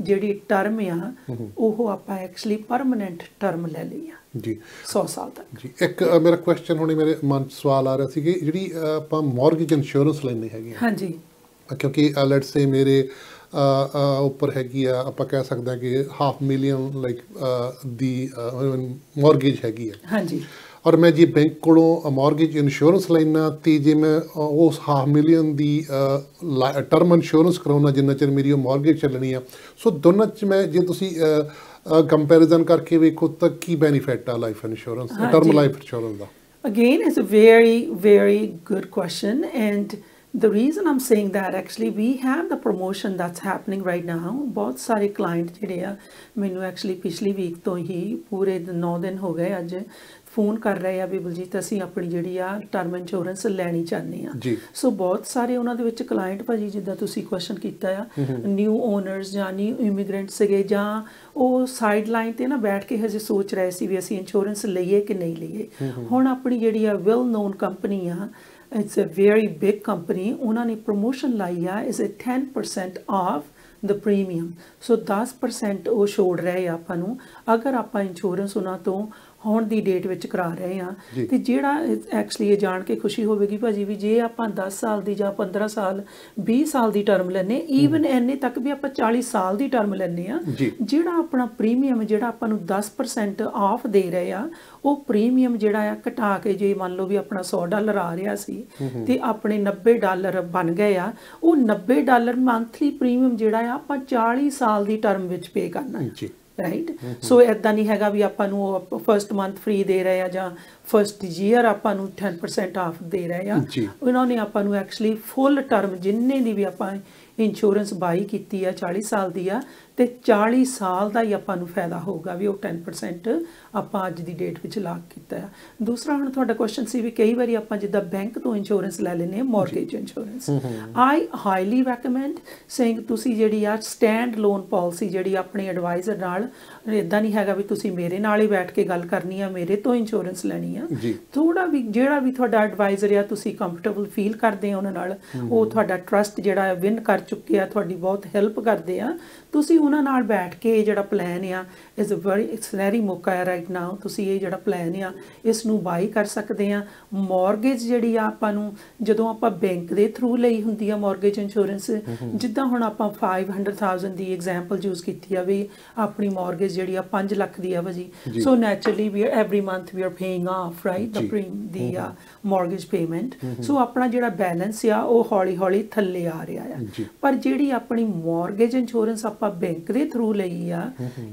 ਜਿਹੜੀ ਟਰਮ ਆ ਉਹ ਆਪਾਂ ਐਕਚੁਅਲੀ ਪਰਮਾਨੈਂਟ ਟਰਮ ਲੈ ਲਈ ਆ ਜੀ 100 ਸਾਲ ਤੱਕ ਜੀ। ਇੱਕ ਮੇਰਾ ਕੁਐਸਚਨ ਹੁਣੇ ਮੇਰੇ ਮਨ 'ਚ ਸਵਾਲ ਆ ਰਿਹਾ ਸੀ ਕਿ ਜਿਹੜੀ ਆਪਾਂ ਮੌਰਗੇਜ ਇੰਸ਼ੋਰੈਂਸ ਲੈਂਦੇ ਹੈਗੇ ਹਾਂਜੀ, ਕਿਉਂਕਿ ਲੈਟਸ ਸੇ ਮੇਰੇ ਉੱਪਰ ਹੈਗੀ ਆ, ਆਪਾਂ ਕਹਿ ਸਕਦੇ ਹਾਂ ਕਿ $500,000 ਲਾਈਕ ਦੀ ਮੌਰਗੇਜ ਹੈਗੀ ਹੈ ਹਾਂਜੀ, ਔਰ ਮੈਂ ਜੇ ਬੈਂਕ ਕੋਲੋਂ ਮੌਰਗੇਜ ਇੰਸ਼ੋਰੈਂਸ ਲੈਣਾ ਤੇ ਜੇ ਮੈਂ ਉਸ $500,000 ਦੀ ਟਰਮ ਇੰਸ਼ੋਰੈਂਸ ਕਰਾਉਣਾ ਜਿੰਨਾ ਚਿਰ ਮੇਰੀ ਉਹ ਮੌਰਗੇਜ ਚੱਲਣੀ ਆ, ਸੋ ਦੋਨਾਂ 'ਚ ਮੈਂ ਜੇ ਤੁਸੀਂ ਕੰਪੈਰੀਜ਼ਨ ਕਰਕੇ ਵੇਖੋ ਤਾਂ ਕੀ ਬੈਨੀਫਿਟ ਆ life insurance, term life insurance the? Again, it's a very, very good question, and The reason I'm saying that, actually we have the promotion that's happening right now. ਬਹੁਤ ਸਾਰੇ client ਜਿਹੜੇ ਆ ਮੈਨੂੰ actually ਪਿਛਲੀ week ਤੋਂ ਹੀ ਪੂਰੇ 9 ਦਿਨ ਹੋ ਗਏ ਅੱਜ ਫੋਨ ਕਰ ਰਹੇ ਆ ਵੀ ਬਲਜੀਤ ਅਸੀਂ ਆਪਣੀ ਜਿਹੜੀ ਆ ਟਰਮ ਇੰਸ਼ੋਰੈਂਸ ਲੈਣੀ ਚਾਹੁੰਦੇ ਆ। ਸੋ ਬਹੁਤ ਸਾਰੇ ਉਹਨਾਂ ਦੇ ਵਿੱਚ ਕਲਾਇੰਟ ਭਾਜੀ ਜਿੱਦਾਂ ਤੁਸੀਂ ਕੁਐਸਚਨ ਕੀਤਾ ਆ ਨਿਊ ਓਨਰਸ ਜਾਂ ਨਿਊ ਇਮੀਗ੍ਰੈਂਟ ਸੀਗੇ ਜਾਂ ਉਹ ਸਾਈਡ ਲਾਈਨ ਤੇ ਨਾ ਬੈਠ ਕੇ ਹਜੇ ਸੋਚ ਰਹੇ ਸੀ ਵੀ ਅਸੀਂ ਇੰਸ਼ੋਰੈਂਸ ਲਈਏ ਕਿ ਨਹੀਂ ਲਈਏ। ਹੁਣ ਆਪਣੀ ਜਿਹੜੀ ਆ ਵੈਲ ਨੋਨ ਕੰਪਨੀ ਆ, it's a very big company, ਉਹਨਾਂ ਨੇ ਪ੍ਰੋਮੋਸ਼ਨ ਲਾਈ ਆ is a 10% off the premium। ਸੋ 10% ਉਹ ਛੋੜ ਰਹੇ ਆ ਆਪਾਂ ਨੂੰ ਅਗਰ ਆਪਾਂ ਇੰਸ਼ੋਰੈਂਸ ਉਹਨਾਂ ਤੋਂ ਹੁਣ ਦੀ ਡੇਟ ਵਿੱਚ ਕਰਾ ਰਹੇ ਆ। ਤੇ ਜਿਹੜਾ ਐਕਚੁਅਲੀ ਇਹ ਜਾਣ ਕੇ ਖੁਸ਼ੀ ਹੋਵੇਗੀ ਭਾਜੀ ਵੀ ਜੇ ਆਪਾਂ 10 ਸਾਲ ਦੀ ਜਾਂ 15 ਸਾਲ 20 ਸਾਲ ਦੀ ਟਰਮ ਲੈਨੇ, ਈਵਨ ਇੰਨੇ ਤੱਕ ਵੀ ਆਪਾਂ 40 ਸਾਲ ਦੀ ਟਰਮ ਲੈਨੇ ਆ, ਜਿਹੜਾ ਆਪਣਾ ਪ੍ਰੀਮੀਅਮ ਜਿਹੜਾ ਆਪਾਂ ਨੂੰ 10% ਆਫ ਦੇ ਰਹੇ ਆ ਉਹ ਪ੍ਰੀਮੀਅਮ ਜਿਹੜਾ ਆ ਘਟਾ ਕੇ ਜੇ ਮੰਨ ਲਓ ਵੀ ਆਪਣਾ $100 ਆ ਰਿਹਾ ਸੀ ਤੇ ਆਪਣੇ $90 ਬਣ ਗਏ ਆ, ਉਹ $90 ਮੰਥਲੀ ਪ੍ਰੀਮੀਅਮ ਜਿਹੜਾ ਆ ਆਪਾਂ 40 ਸਾਲ ਦੀ ਟਰਮ ਵਿੱਚ ਪੇ ਕਰਨਾ ਰਾਈਟ। ਸੋ ਇੱਦਾਂ ਨਹੀਂ ਹੈਗਾ ਵੀ ਆਪਾਂ ਨੂੰ ਉਹ ਫਸਟ ਮੰਥ ਫ੍ਰੀ ਦੇ ਰਹੇ ਆ ਜਾਂ ਫਸਟ ਈਅਰ ਆਪਾਂ ਨੂੰ 10% ਆਫ ਦੇ ਰਹੇ ਆ। ਉਹਨਾਂ ਨੇ ਆਪਾਂ ਨੂੰ ਐਕਚੁਅਲੀ ਫੁੱਲ ਟਰਮ ਜਿੰਨੇ ਦੀ ਵੀ ਆਪਾਂ ਇੰਸ਼ੋਰੈਂਸ ਬਾਈ ਕੀਤੀ ਆ 40 ਸਾਲ ਦੀ ਆ ਤੇ 40 ਸਾਲ ਦਾ ਹੀ ਆਪਾਂ ਨੂੰ ਫਾਇਦਾ ਹੋਊਗਾ ਵੀ ਉਹ 10% ਆਪਾਂ ਅੱਜ ਦੀ ਡੇਟ ਵਿੱਚ ਲਾਗ ਕੀਤਾ ਆ। ਦੂਸਰਾ ਹੁਣ ਤੁਹਾਡਾ ਕੁਐਸਚਨ ਸੀ ਵੀ ਕਈ ਵਾਰੀ ਆਪਾਂ ਜਿੱਦਾਂ ਬੈਂਕ ਤੋਂ ਇੰਸ਼ੋਰੈਂਸ ਲੈ ਲੈਂਦੇ ਆ ਮੌਰਗੇਜ ਇੰਸ਼ੋਰੈਂਸ। ਆਈ ਹਾਈਲੀ ਰეკਮੈਂਡ ਸੇਇੰਗ ਤੁਸੀਂ ਜਿਹੜੀ ਆ ਸਟੈਂਡ ਲੋਨ ਪਾਲਿਸੀ ਜਿਹੜੀ ਆਪਣੇ ਐਡਵਾਈਜ਼ਰ ਨਾਲ, ਇੱਦਾਂ ਨਹੀਂ ਹੈਗਾ ਵੀ ਤੁਸੀਂ ਮੇਰੇ ਨਾਲ ਹੀ ਬੈਠ ਕੇ ਗੱਲ ਕਰਨੀ ਆ ਮੇਰੇ ਤੋਂ ਇੰਸ਼ੋਰੈਂਸ ਲੈਣੀ ਆ। ਥੋੜਾ ਵੀ ਜਿਹੜਾ ਵੀ ਤੁਹਾਡਾ ਐਡਵਾਈਜ਼ਰ ਆ ਤੁਸੀਂ ਕੰਫਰਟੇਬਲ ਫੀਲ ਕਰਦੇ ਆ ਉਹਨਾਂ ਨਾਲ, ਉਹ ਤੁਹਾਡਾ ਟਰਸਟ ਜਿਹੜਾ ਵਿਨ ਕਰ ਚੁੱਕੇ ਆ, ਤੁਹਾਡੀ ਬਹੁਤ ਹੈਲਪ ਕਰਦੇ ਆ, ਤੁਸੀਂ ਉਹਨਾਂ ਨਾਲ ਬੈਠ ਕੇ ਜਿਹੜਾ ਪਲਾਨ ਆ ਇਟਸ ਵੈਰੀ ਮੌਕਾ ਹੈ ਰਾਈਟ ਨਾਓ। ਤੁਸੀਂ ਇਹ ਜਿਹੜਾ ਪਲਾਨ ਆ ਇਸ ਨੂੰ ਬਾਈ ਕਰ ਸਕਦੇ ਆ। ਮੌਰਗੇਜ ਜਿਹੜੀ ਆ ਆਪਾਂ ਨੂੰ ਜਦੋਂ ਆਪਾਂ ਬੈਂਕ ਦੇ ਥਰੂ ਲਈ ਹੁੰਦੀ ਆ ਮੌਰਗੇਜ ਇੰਸ਼ੋਰੈਂਸ, ਜਿੱਦਾਂ ਹੁਣ ਆਪਾਂ 500,000 ਦੀ ਐਗਜ਼ਾਮਪਲ ਯੂਜ਼ ਕੀਤੀ ਆ ਵੀ ਆਪਣੀ ਮੌਰਗੇਜ ਜਿਹੜੀ ਆ 5 ਲੱਖ ਦੀ ਆ ਭਾਜੀ। So naturally we every month we are paying off right the mortgage payment. So ਆਪਣਾ ਜਿਹੜਾ ਬੈਲੈਂਸ ਆ ਉਹ ਹੌਲੀ ਹੌਲੀ ਥੱਲੇ ਆ ਰਿਹਾ ਆ। ਪਰ ਜਿਹੜੀ ਆਪਣੀ ਮੌਰਗੇਜ ਇੰਸ਼ੋਰੈਂਸ ਆਪਾਂ ਬੈਂਕ ਦੇ ਥਰੂ ਲਈ ਆ,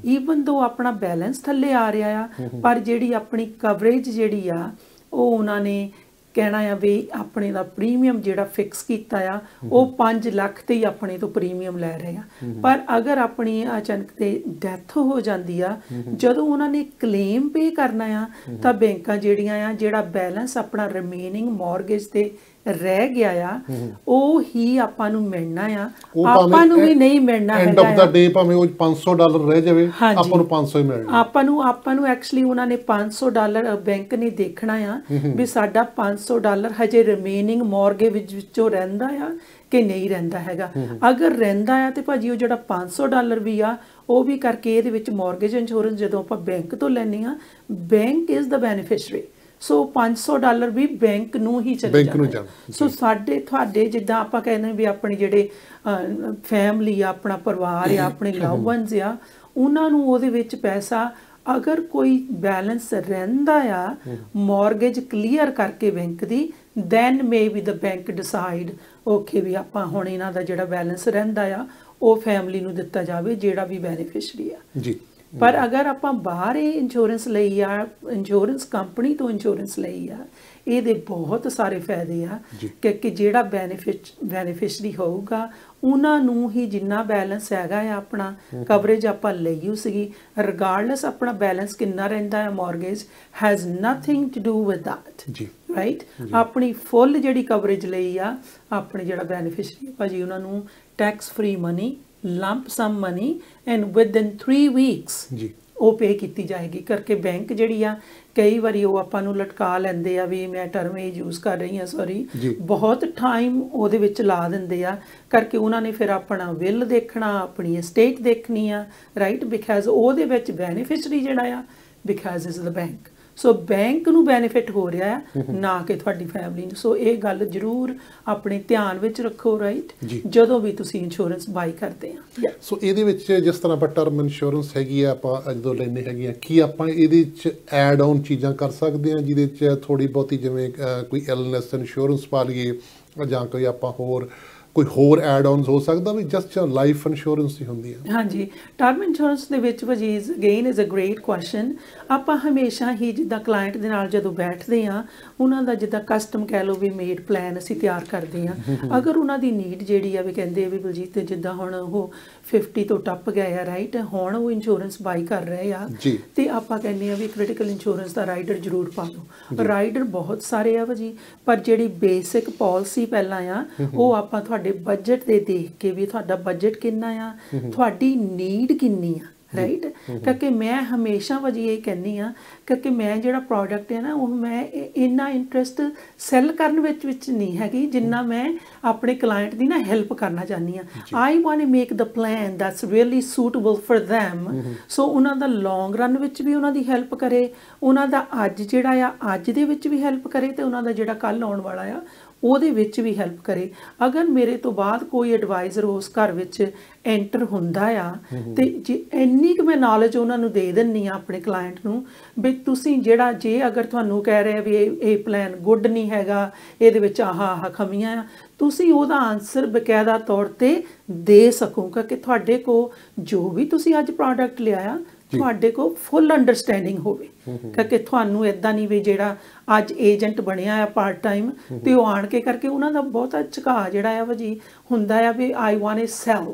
ਈਵਨ ਦੋ ਆਪਣਾ ਬੈਲੈਂਸ ਥੱਲੇ ਆ ਰਿਹਾ ਆ, ਪਰ ਜਿਹੜੀ ਆਪਣੀ ਕਵਰੇਜ ਜਿਹੜੀ ਆ ਉਹ ਉਹਨਾਂ ਨੇ ਕਹਿਣਾ ਆ ਵੀ ਆਪਣੇ ਦਾ ਪ੍ਰੀਮੀਅਮ ਜਿਹੜਾ ਫਿਕਸ ਕੀਤਾ ਆ ਉਹ 5 ਲੱਖ ਤੇ ਹੀ ਆਪਣੇ ਤੋਂ ਪ੍ਰੀਮੀਅਮ ਲੈ ਰਹੇ ਆ। ਪਰ ਅਗਰ ਆਪਣੀ ਅਚਾਨਕ ਤੇ ਡੈਥ ਹੋ ਜਾਂਦੀ ਆ, ਜਦੋਂ ਉਹਨਾਂ ਨੇ ਕਲੇਮ ਪੇ ਕਰਨਾ ਆ ਤਾਂ ਬੈਂਕਾਂ ਜਿਹੜੀਆਂ ਆ ਜਿਹੜਾ ਬੈਲੈਂਸ ਆਪਣਾ ਰਿਮੇਨਿੰਗ ਮੌਰਗੇਜ ਤੇ ਰਹਿ ਗਿਆ ਆ ਉਹ ਹੀ ਆਪਾਂ ਨੂੰ ਮਿਲਣਾ ਆ, ਆਪਾਂ ਨੂੰ ਵੀ ਨਹੀਂ ਮਿਲਣਾ ਹੈਗਾ। ਐਂਡ ਆਫ ਦਾ ਡੇ ਭਾਵੇਂ ਉਹ $500 ਰਹਿ ਜਾਵੇ ਆਪਾਂ ਨੂੰ 500 ਹੀ ਮਿਲਣਾ। ਆਪਾਂ ਨੂੰ ਐਕਚੁਅਲੀ ਉਹਨਾਂ ਨੇ $500 ਬੈਂਕ ਨੇ ਦੇਖਣਾ ਆ ਵੀ ਸਾਡਾ $500 ਹਜੇ ਰਿਮੇਨਿੰਗ ਮੌਰਗੇਜ ਵਿੱਚੋਂ ਰਹਿੰਦਾ ਆ ਕਿ ਨਹੀਂ ਰਹਿੰਦਾ ਹੈਗਾ। ਅਗਰ ਰਹਿੰਦਾ ਆ ਤੇ ਭਾਜੀ ਉਹ ਜਿਹੜਾ $500 ਵੀ ਆ ਉਹ ਵੀ ਕਰਕੇ ਇਹਦੇ ਵਿੱਚ ਮੌਰਗੇਜ ਇੰਸ਼ੋਰੈਂਸ ਜਦੋਂ ਆਪਾਂ ਬੈਂਕ ਤੋਂ ਲੈਂਦੇ ਆ, ਬੈਂਕ ਇਜ਼ ਦਾ ਬੈਨੀਫਿਸ਼ਰੀ। ਸੋ $500 ਵੀ ਬੈਂਕ ਨੂੰ ਹੀ ਚਲੇ ਜਾਂਦਾ। ਸੋ ਤੁਹਾਡੇ ਜਿੱਦਾਂ ਆਪਾਂ ਕਹਿੰਦੇ ਵੀ ਆਪਣੇ ਜਿਹੜੇ ਫੈਮਿਲੀ ਆ, ਆਪਣਾ ਪਰਿਵਾਰ ਆ, ਆਪਣੇ ਲਵ ਵਨਸ ਆ, ਉਹਨਾਂ ਨੂੰ ਉਹਦੇ ਵਿੱਚ ਪੈਸਾ ਅਗਰ ਕੋਈ ਬੈਲੈਂਸ ਰਹਿੰਦਾ ਆ ਮੌਰਗੇਜ ਕਲੀਅਰ ਕਰਕੇ ਬੈਂਕ ਦੀ, then maybe the bank decide okay ਵੀ ਆਪਾਂ ਹੁਣ ਇਹਨਾਂ ਦਾ ਜਿਹੜਾ ਬੈਲੈਂਸ ਰਹਿੰਦਾ ਆ ਉਹ ਫੈਮਿਲੀ ਨੂੰ ਦਿੱਤਾ ਜਾਵੇ ਜਿਹੜਾ ਵੀ ਬੈਨੀਫਿਸ਼ਰੀ ਆ ਜੀ। ਪਰ ਅਗਰ ਆਪਾਂ ਬਾਹਰ ਇਹ ਇੰਸ਼ੋਰੈਂਸ ਲਈ ਆ, ਇੰਸ਼ੋਰੈਂਸ ਕੰਪਨੀ ਤੋਂ ਇੰਸ਼ੋਰੈਂਸ ਲਈ ਆ, ਇਹਦੇ ਬਹੁਤ ਸਾਰੇ ਫਾਇਦੇ ਆ ਕਿ ਜਿਹੜਾ ਬੈਨੀਫਿਸ਼ਰੀ ਹੋਊਗਾ ਉਹਨਾਂ ਨੂੰ ਹੀ ਜਿੰਨਾ ਬੈਲੈਂਸ ਹੈਗਾ ਆ ਆਪਣਾ ਕਵਰੇਜ ਆਪਾਂ ਲਈ ਸੀਗੀ, ਰਿਗਾਰਡਲੈਸ ਆਪਣਾ ਬੈਲੈਂਸ ਕਿੰਨਾ ਰਹਿੰਦਾ ਹੈ mortgage has nothing to do with that right. ਆਪਣੀ ਫੁੱਲ ਜਿਹੜੀ ਕਵਰੇਜ ਲਈ ਆ ਆਪਣੇ ਜਿਹੜਾ ਬੈਨੀਫਿਸ਼ਰੀ ਭਾਜੀ ਉਹਨਾਂ ਨੂੰ tax free money, lump sum money and within 3 weeks ਉਹ ਪੇ ਕੀਤੀ ਜਾਏਗੀ ਕਰਕੇ। ਬੈਂਕ ਜਿਹੜੀ ਆ ਕਈ ਵਾਰੀ ਉਹ ਆਪਾਂ ਨੂੰ ਲਟਕਾ ਲੈਂਦੇ ਆ ਵੀ ਮੈਂ ਟਰਮ ਇਹ ਯੂਜ਼ ਕਰ ਰਹੀ ਹਾਂ ਸੌਰੀ, ਬਹੁਤ ਟਾਈਮ ਉਹਦੇ ਵਿੱਚ ਲਾ ਦਿੰਦੇ ਆ ਕਰਕੇ। ਉਹਨਾਂ ਨੇ ਫਿਰ ਆਪਣਾ ਬਿੱਲ ਦੇਖਣਾ, ਆਪਣੀ estate ਦੇਖਣੀ ਆ ਰਾਈਟ, ਬਿਕਾਜ਼ ਉਹਦੇ ਵਿੱਚ ਬੈਨੀਫਿਸ਼ਰੀ ਜਿਹੜਾ ਆ because is the bank. So bank ਨੂੰ ਬੈਨੀਫਿਟ ਹੋ ਰਿਹਾ ਹੈ ਨਾ ਕਿ ਤੁਹਾਡੀ ਫੈਮਿਲੀ ਨੂੰ। ਸੋ ਇਹ ਗੱਲ ਜ਼ਰੂਰ ਆਪਣੇ ਧਿਆਨ ਵਿੱਚ ਰੱਖੋ ਰਾਈਟ ਜਦੋਂ ਵੀ ਤੁਸੀਂ ਇੰਸ਼ੋਰੈਂਸ ਬਾਈ ਕਰਦੇ ਆ। ਸੋ ਇਹਦੇ ਵਿੱਚ ਜਿਸ ਤਰ੍ਹਾਂ ਆਪਾਂ ਟਰਮ ਇੰਸ਼ੋਰੈਂਸ ਹੈਗੀ ਆ ਆਪਾਂ ਜਦੋਂ ਲੈਂਦੇ ਹੈਗੇ ਆ, ਕੀ ਆਪਾਂ ਇਹਦੇ 'ਚ ਐਡ ਆਨ ਚੀਜ਼ਾਂ ਕਰ ਸਕਦੇ ਹਾਂ ਜਿਹਦੇ 'ਚ ਥੋੜ੍ਹੀ ਬਹੁਤੀ ਜਿਵੇਂ ਕੋਈ ਇਲਨੈਸ ਇੰਸ਼ੋਰੈਂਸ ਪਾ ਲਈਏ ਜਾਂ ਕੋਈ ਆਪਾਂ ਹੋਰ ਕੋਈ ਹੋਰ ਐਡ ਆਨਸ ਹੋ ਸਕਦਾ ਵੀ ਜਸਟ ਲਾਈਫ ਇੰਸ਼ੋਰੈਂਸ ਹੀ ਹੁੰਦੀ ਹੈ? ਹਾਂਜੀ, ਟਰਮ ਇੰਸ਼ੋਰੈਂਸ ਦੇ ਵਿੱਚ ਭਾਜੀ again is a great question. ਆਪਾਂ ਹਮੇਸ਼ਾ ਹੀ ਜਿੱਦਾਂ ਕਲਾਇੰਟ ਦੇ ਨਾਲ ਜਦੋਂ ਬੈਠਦੇ ਹਾਂ, ਉਹਨਾਂ ਦਾ ਜਿੱਦਾਂ ਕਸਟਮ ਕਹਿ ਲਓ ਵੀ ਮੇਡ ਪਲਾਨ ਅਸੀਂ ਤਿਆਰ ਕਰਦੇ ਹਾਂ। ਅਗਰ ਉਹਨਾਂ ਦੀ ਨੀਡ ਜਿਹੜੀ ਆ ਵੀ ਕਹਿੰਦੇ ਆ ਵੀ ਬਲਜੀਤ ਜਿੱਦਾਂ ਹੁਣ ਉਹ 50 ਤੋਂ ਟੱਪ ਗਏ ਆ, ਰਾਈਟ, ਹੁਣ ਉਹ ਇੰਸ਼ੋਰੈਂਸ ਬਾਈ ਕਰ ਰਹੇ ਆ, ਤੇ ਆਪਾਂ ਕਹਿੰਦੇ ਆ ਵੀ ਕ੍ਰਿਟੀਕਲ ਇੰਸ਼ੋਰੈਂਸ ਦਾ ਰਾਈਡਰ ਜ਼ਰੂਰ ਪਾ ਲਓ। ਰਾਈਡਰ ਬਹੁਤ ਸਾਰੇ ਆ ਭਾਜੀ, ਪਰ ਜਿਹੜੀ ਬੇਸਿਕ ਪਾਲਿਸੀ ਪਹਿਲਾਂ ਆ ਉਹ ਆਪਾਂ ਤੁਹਾਡੇ ਬਜਟ ਦੇ ਦੇਖ ਕੇ ਵੀ ਤੁਹਾਡਾ ਬਜਟ ਕਿੰਨਾ ਆ, ਤੁਹਾਡੀ ਨੀਡ ਕਿੰਨੀ ਆ, ਰਾਈਟ। ਕਿਉਂਕਿ ਮੈਂ ਹਮੇਸ਼ਾ ਭਾਜੀ ਇਹ ਕਹਿੰਦੀ ਆ, ਕਿਉਂਕਿ ਮੈਂ ਜਿਹੜਾ ਪ੍ਰੋਡਕਟ ਹੈ ਨਾ ਉਹ ਮੈਂ ਇੰਨਾ ਇੰਟਰਸਟ ਸੈੱਲ ਕਰਨ ਵਿੱਚ ਨਹੀਂ ਹੈਗੀ ਜਿੰਨਾ ਮੈਂ ਆਪਣੇ ਕਲਾਇੰਟ ਦੀ ਨਾ ਹੈਲਪ ਕਰਨਾ ਚਾਹੁੰਦੀ ਹਾਂ। I want to make the plan that's really suitable for them, so ਉਹਨਾਂ ਦਾ ਲੌਂਗ ਰਨ ਵਿੱਚ ਵੀ ਉਹਨਾਂ ਦੀ ਹੈਲਪ ਕਰੇ, ਉਹਨਾਂ ਦਾ ਅੱਜ ਜਿਹੜਾ ਆ ਅੱਜ ਦੇ ਵਿੱਚ ਵੀ ਹੈਲਪ ਕਰੇ, ਤੇ ਉਹਨਾਂ ਦਾ ਜਿਹੜਾ ਕੱਲ੍ਹ ਆਉਣ ਵਾਲਾ ਆ ਉਹਦੇ ਵਿੱਚ ਵੀ ਹੈਲਪ ਕਰੇ। ਅਗਰ ਮੇਰੇ ਤੋਂ ਬਾਅਦ ਕੋਈ ਐਡਵਾਈਜ਼ਰ ਉਸ ਘਰ ਵਿੱਚ ਐਂਟਰ ਹੁੰਦਾ ਆ, ਤੇ ਜੇ ਇੰਨੀ ਕੁ ਮੈਂ ਨੌਲੇਜ ਉਹਨਾਂ ਨੂੰ ਦੇ ਦਿੰਦੀ ਆ ਆਪਣੇ ਕਲਾਇੰਟ ਨੂੰ ਵੀ ਤੁਸੀਂ ਜਿਹੜਾ ਜੇ ਅਗਰ ਤੁਹਾਨੂੰ ਕਹਿ ਰਿਹਾ ਵੀ ਇਹ ਪਲਾਨ ਗੁੱਡ ਨਹੀਂ ਹੈਗਾ, ਇਹਦੇ ਵਿੱਚ ਆਹ ਖਮੀਆਂ ਆ, ਤੁਸੀਂ ਉਹਦਾ ਆਨਸਰ ਬਕਾਇਦਾ ਤੌਰ 'ਤੇ ਦੇ ਸਕੋ, ਕਿ ਤੁਹਾਡੇ ਕੋਲ ਜੋ ਵੀ ਤੁਸੀਂ ਅੱਜ ਪ੍ਰੋਡਕਟ ਲਿਆਇਆ ਤੁਹਾਡੇ ਕੋਲ ਫੁੱਲ ਅੰਡਰਸਟੈਂਡਿੰਗ ਹੋਵੇ। ਕਿਉਂਕਿ ਤੁਹਾਨੂੰ ਇੱਦਾਂ ਨਹੀਂ ਵੀ ਜਿਹੜਾ ਅੱਜ ਏਜੰਟ ਬਣਿਆ ਆ ਪਾਰਟ ਟਾਈਮ ਤੇ ਉਹ ਆਣ ਕੇ ਕਰਕੇ ਉਹਨਾਂ ਦਾ ਬਹੁਤਾ ਝੁਕਾਅ ਜਿਹੜਾ ਆ ਭਾਜੀ ਹੁੰਦਾ ਆ ਵੀ ਆਈ ਵਾਂਟ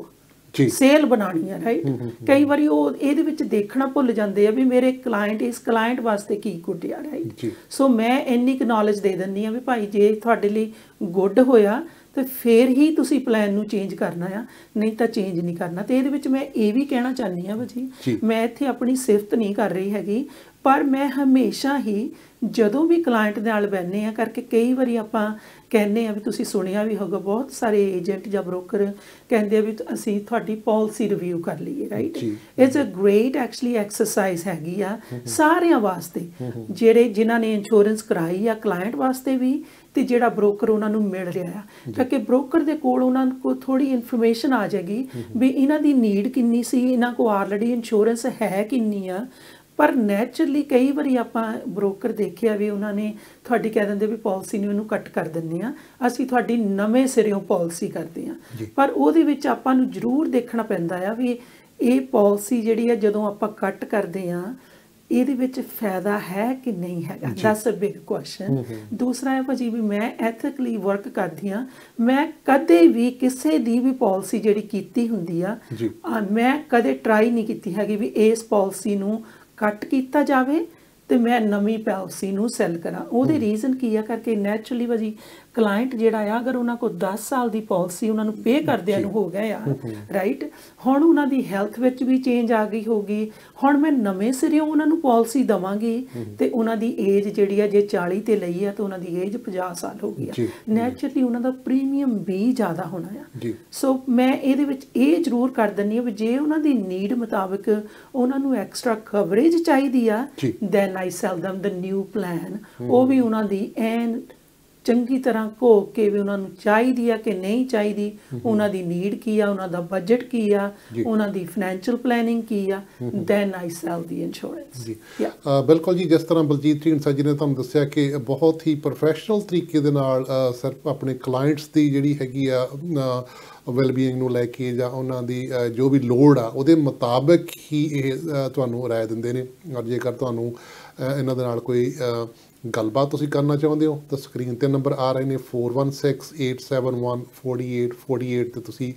ਟੂ ਸੇਲ ਬਣਾਉਣੀ ਆ, ਰਾਈਟ। ਕਈ ਵਾਰੀ ਉਹ ਇਹਦੇ ਵਿੱਚ ਦੇਖਣਾ ਭੁੱਲ ਜਾਂਦੇ ਆ ਵੀ ਮੇਰੇ ਕਲਾਇੰਟ ਇਸ ਕਲਾਇੰਟ ਵਾਸਤੇ ਕੀ ਗੁੱਡ ਆ, ਰਾਈਟ। ਸੋ ਮੈਂ ਇੰਨੀ ਕੁ ਨੌਲੇਜ ਦੇ ਦਿੰਦੀ ਆ ਵੀ ਭਾਈ ਜੇ ਤੁਹਾਡੇ ਲਈ ਗੁੱਡ ਹੋਇਆ ਤੇ ਫਿਰ ਹੀ ਤੁਸੀਂ ਪਲਾਨ ਨੂੰ ਚੇਂਜ ਕਰਨਾ ਆ, ਨਹੀਂ ਤਾਂ ਚੇਂਜ ਨਹੀਂ ਕਰਨਾ। ਤੇ ਇਹਦੇ ਵਿੱਚ ਮੈਂ ਇਹ ਵੀ ਕਹਿਣਾ ਚਾਹੁੰਦੀ ਹਾਂ ਭਾਜੀ, ਮੈਂ ਇੱਥੇ ਆਪਣੀ ਸਿਫਤ ਨਹੀਂ ਕਰ ਰਹੀ ਹੈਗੀ, ਪਰ ਮੈਂ ਹਮੇਸ਼ਾ ਹੀ ਜਦੋਂ ਵੀ ਕਲਾਇੰਟ ਦੇ ਨਾਲ ਬੈਠਦੇ ਆ ਕਰਕੇ ਕਈ ਵਾਰੀ ਆਪਾਂ ਕਹਿੰਦੇ ਆ ਵੀ ਤੁਸੀਂ ਸੁਣਿਆ ਵੀ ਹੋਗਾ ਬਹੁਤ ਸਾਰੇ ਏਜੰਟ ਜਾਂ ਬ੍ਰੋਕਰ ਕਹਿੰਦੇ ਆ ਵੀ ਅਸੀਂ ਤੁਹਾਡੀ ਪਾਲਿਸੀ ਰਿਵਿਊ ਕਰ ਲਈਏ, right. It's a great actually exercise ਹੈਗੀ ਆ ਸਾਰਿਆਂ ਵਾਸਤੇ, ਜਿਹੜੇ ਜਿਨ੍ਹਾਂ ਨੇ ਇੰਸ਼ੋਰੈਂਸ ਕਰਾਈ ਆ ਕਲਾਇੰਟ ਵਾਸਤੇ ਵੀ, ਤੇ ਜਿਹੜਾ ਬ੍ਰੋਕਰ ਉਹਨਾਂ ਨੂੰ ਮਿਲ ਰਿਹਾ ਆ। ਕਿਉਂਕਿ ਬ੍ਰੋਕਰ ਦੇ ਕੋਲ ਉਹਨਾਂ ਕੋਲ ਥੋੜੀ ਇਨਫੋਰਮੇਸ਼ਨ ਆ ਜਾਏਗੀ ਵੀ ਇਹਨਾਂ ਦੀ ਨੀਡ ਕਿੰਨੀ ਸੀ, ਇਹਨਾਂ ਕੋਲ ਆਲਰੇਡੀ ਇੰਸ਼ੋਰੈਂਸ ਹੈ ਕਿੰਨੀ ਆ। ਪਰ ਨੈਚੁਰਲੀ ਕਈ ਵਾਰੀ ਆਪਾਂ ਬ੍ਰੋਕਰ ਦੇਖਿਆ ਵੀ ਉਹਨਾਂ ਨੇ ਤੁਹਾਡੀ ਕਹਿ ਦਿੰਦੇ ਵੀ ਪਾਲਿਸੀ ਨੂੰ ਇਹਨੂੰ ਕੱਟ ਕਰ ਦਿੰਦੇ ਆ, ਅਸੀਂ ਤੁਹਾਡੀ ਨਵੇਂ ਸਿਰਿਓਂ ਪਾਲਿਸੀ ਕਰਦੇ ਆ। ਪਰ ਉਹਦੇ ਵਿੱਚ ਆਪਾਂ ਨੂੰ ਜ਼ਰੂਰ ਦੇਖਣਾ ਪੈਂਦਾ ਆ ਵੀ ਇਹ ਪਾਲਿਸੀ ਜਿਹੜੀ ਆ ਜਦੋਂ ਆਪਾਂ ਕੱਟ ਕਰਦੇ ਆ ਇਹਦੇ ਵਿੱਚ ਫਾਇਦਾ ਹੈ ਕਿ ਨਹੀਂ ਹੈਗਾ, ਦੈਟਸ ਅ ਬਿਗ ਕੁਐਸਚਨ। ਦੂਸਰਾ ਹੈ ਭਾਜੀ ਵੀ ਮੈਂ ਐਥਿਕਲੀ ਵਰਕ ਕਰਦੀ ਹਾਂ, ਮੈਂ ਕਦੇ ਵੀ ਕਿਸੇ ਦੀ ਵੀ ਪਾਲਿਸੀ ਜਿਹੜੀ ਕੀਤੀ ਹੁੰਦੀ ਆ ਮੈਂ ਕਦੇ ਟਰਾਈ ਨਹੀਂ ਕੀਤੀ ਹੈਗੀ ਵੀ ਇਸ ਪਾਲਿਸੀ ਨੂੰ ਕੱਟ ਕੀਤਾ ਜਾਵੇ ਤੇ ਮੈਂ ਨਵੀਂ ਪਾਲਿਸੀ ਨੂੰ ਸੈੱਲ ਕਰਾਂ। ਉਹਦੇ ਰੀਜ਼ਨ ਕੀ ਆ ਕਰਕੇ ਨੈਚੁਰਲੀ ਭਾਜੀ ਕਲਾਇੰਟ ਜਿਹੜਾ ਆ ਅਗਰ ਉਹਨਾਂ ਕੋਲ 10 ਸਾਲ ਦੀ ਪਾਲਿਸੀ ਉਹਨਾਂ ਨੂੰ ਪੇ ਕਰਦਿਆਂ ਨੂੰ ਹੋ ਗਿਆ ਆ, ਰਾਈਟ, ਹੁਣ ਉਹਨਾਂ ਦੀ ਹੈਲਥ ਵਿੱਚ ਵੀ ਚੇਂਜ ਆ ਗਈ ਹੋਗੀ, ਹੁਣ ਮੈਂ ਨਵੇਂ ਸਿਰਿਓਂ ਉਹਨਾਂ ਨੂੰ ਪਾਲਿਸੀ ਦੇਵਾਂਗੀ ਤੇ ਉਹਨਾਂ ਦੀ ਏਜ ਜਿਹੜੀ ਆ ਜੇ 40 ਤੇ ਲਈ ਆ ਤਾਂ ਉਹਨਾਂ ਦੀ ਏਜ 50 ਸਾਲ ਹੋ ਗਈ ਆ, ਨੈਚੁਰਲੀ ਉਹਨਾਂ ਦਾ ਪ੍ਰੀਮੀਅਮ ਵੀ ਜ਼ਿਆਦਾ ਹੋਣਾ ਆ। ਸੋ ਮੈਂ ਇਹਦੇ ਵਿੱਚ ਇਹ ਜ਼ਰੂਰ ਕਰ ਦਿੰਦੀ ਹਾਂ ਵੀ ਜੇ ਉਹਨਾਂ ਦੀ ਨੀਡ ਮੁਤਾਬਕ ਉਹਨਾਂ ਨੂੰ ਐਕਸਟਰਾ ਕਵਰੇਜ ਚਾਹੀਦੀ ਆ then I sell them the new plan, ਉਹ ਵੀ ਉਹਨਾਂ ਦੀ ਐਨ ਚੰਗੀ ਤਰ੍ਹਾਂ ਘੋਖ ਕੇ ਵੀ ਉਹਨਾਂ ਨੂੰ ਚਾਹੀਦੀ ਆ ਕਿ ਨਹੀਂ ਚਾਹੀਦੀ, ਉਹਨਾਂ ਦੀ ਨੀਡ ਕੀ ਆ, ਉਹਨਾਂ ਦਾ ਬਜਟ ਕੀ ਆ, ਉਹਨਾਂ ਦੀ ਫਾਈਨੈਂਸ਼ੀਅਲ ਪਲੈਨਿੰਗ ਕੀ ਆ, then I cell the insurance. ਬਿਲਕੁਲ ਜੀ, ਜਿਸ ਤਰ੍ਹਾਂ ਬਲਜੀਤ ਢੀਂਡਸਾ ਜੀ ਨੇ ਤੁਹਾਨੂੰ ਦੱਸਿਆ ਕਿ ਬਹੁਤ ਹੀ ਪ੍ਰੋਫੈਸ਼ਨਲ ਤਰੀਕੇ ਦੇ ਨਾਲ ਸਿਰਫ ਆਪਣੇ ਕਲਾਇੰਟਸ ਦੀ ਜਿਹੜੀ ਹੈਗੀ ਆ ਵੈਲਬੀਇੰਗ ਨੂੰ ਲੈ ਕੇ ਜਾਂ ਉਹਨਾਂ ਦੀ ਜੋ ਵੀ ਲੋੜ ਆ ਉਹਦੇ ਮੁਤਾਬਕ ਹੀ ਇਹ ਤੁਹਾਨੂੰ ਰਾਏ ਦਿੰਦੇ ਨੇ। ਔਰ ਜੇਕਰ ਤੁਹਾਨੂੰ ਇਹਨਾਂ ਦੇ ਨਾਲ ਕੋਈ ਗੱਲਬਾਤ ਤੁਸੀਂ ਕਰਨਾ ਚਾਹੁੰਦੇ ਹੋ ਤਾਂ ਸਕਰੀਨ 'ਤੇ ਨੰਬਰ ਆ ਰਹੇ ਨੇ 4168714848 'ਤੇ ਤੁਸੀਂ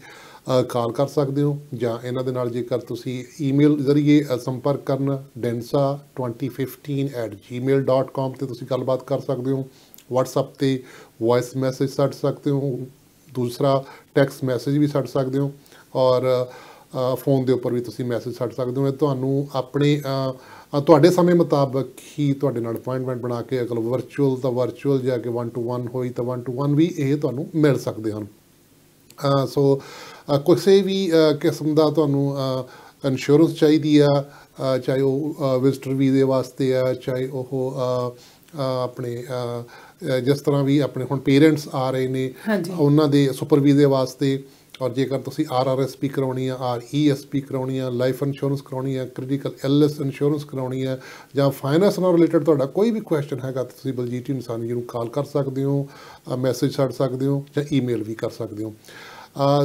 ਕਾਲ ਕਰ ਸਕਦੇ ਹੋ, ਜਾਂ ਇਹਨਾਂ ਦੇ ਨਾਲ ਜੇਕਰ ਤੁਸੀਂ ਈਮੇਲ ਜ਼ਰੀਏ ਸੰਪਰਕ ਕਰਨਾ densa2015@gmail.com 'ਤੇ ਤੁਸੀਂ ਗੱਲਬਾਤ ਕਰ ਸਕਦੇ ਹੋ। WhatsApp 'ਤੇ ਵੌਇਸ ਮੈਸੇਜ ਛੱਡ ਸਕਦੇ ਹੋ, ਦੂਸਰਾ ਟੈਕਸਟ ਮੈਸੇਜ ਵੀ ਛੱਡ ਸਕਦੇ ਹੋ, ਔਰ ਫ਼ੋਨ ਦੇ ਉੱਪਰ ਵੀ ਤੁਸੀਂ ਮੈਸੇਜ ਛੱਡ ਸਕਦੇ ਹੋ। ਤੁਹਾਨੂੰ ਆਪਣੇ ਤੁਹਾਡੇ ਸਮੇਂ ਮੁਤਾਬਕ ਹੀ ਤੁਹਾਡੇ ਨਾਲ ਅਪੁਆਇੰਟਮੈਂਟ ਬਣਾ ਕੇ ਅਗਰ ਵਰਚੁਅਲ ਤਾਂ ਵਰਚੁਅਲ, ਜਾਂ ਕਿ 1 to 1 ਹੋਈ ਤਾਂ 1 to 1 ਵੀ ਇਹ ਤੁਹਾਨੂੰ ਮਿਲ ਸਕਦੇ ਹਨ। ਸੋ ਕਿਸੇ ਵੀ ਕਿਸਮ ਦਾ ਤੁਹਾਨੂੰ ਇੰਸ਼ੋਰੈਂਸ ਚਾਹੀਦੀ ਆ, ਚਾਹੇ ਉਹ ਵਿਜ਼ਟਰ ਵੀਜ਼ੇ ਵਾਸਤੇ ਆ, ਚਾਹੇ ਉਹ ਆਪਣੇ ਜਿਸ ਤਰ੍ਹਾਂ ਵੀ ਆਪਣੇ ਹੁਣ ਪੇਰੈਂਟਸ ਆ ਰਹੇ ਨੇ ਉਹਨਾਂ ਦੇ ਸੁਪਰ ਵੀਜ਼ੇ ਵਾਸਤੇ, ਔਰ ਜੇਕਰ ਤੁਸੀਂ RRSP ਕਰਾਉਣੀ ਆ, RESP ਕਰਾਉਣੀ ਆ, ਲਾਈਫ ਇੰਸ਼ੋਰੈਂਸ ਕਰਾਉਣੀ ਆ, ਕ੍ਰਿਟੀਕਲ ਇਲਨੈਸ ਇੰਸ਼ੋਰੈਂਸ ਕਰਾਉਣੀ ਆ, ਜਾਂ ਫਾਈਨੈਂਸ ਨਾਲ ਰਿਲੇਟਡ ਤੁਹਾਡਾ ਕੋਈ ਵੀ ਕੁਐਸਚਨ ਹੈਗਾ, ਤੁਸੀਂ ਬਲਜੀਤ ਇਨਸਾਨੀ ਜੀ ਨੂੰ ਕਾਲ ਕਰ ਸਕਦੇ ਹੋ, ਮੈਸੇਜ ਛੱਡ ਸਕਦੇ ਹੋ, ਜਾਂ ਈਮੇਲ ਵੀ ਕਰ ਸਕਦੇ ਹੋ।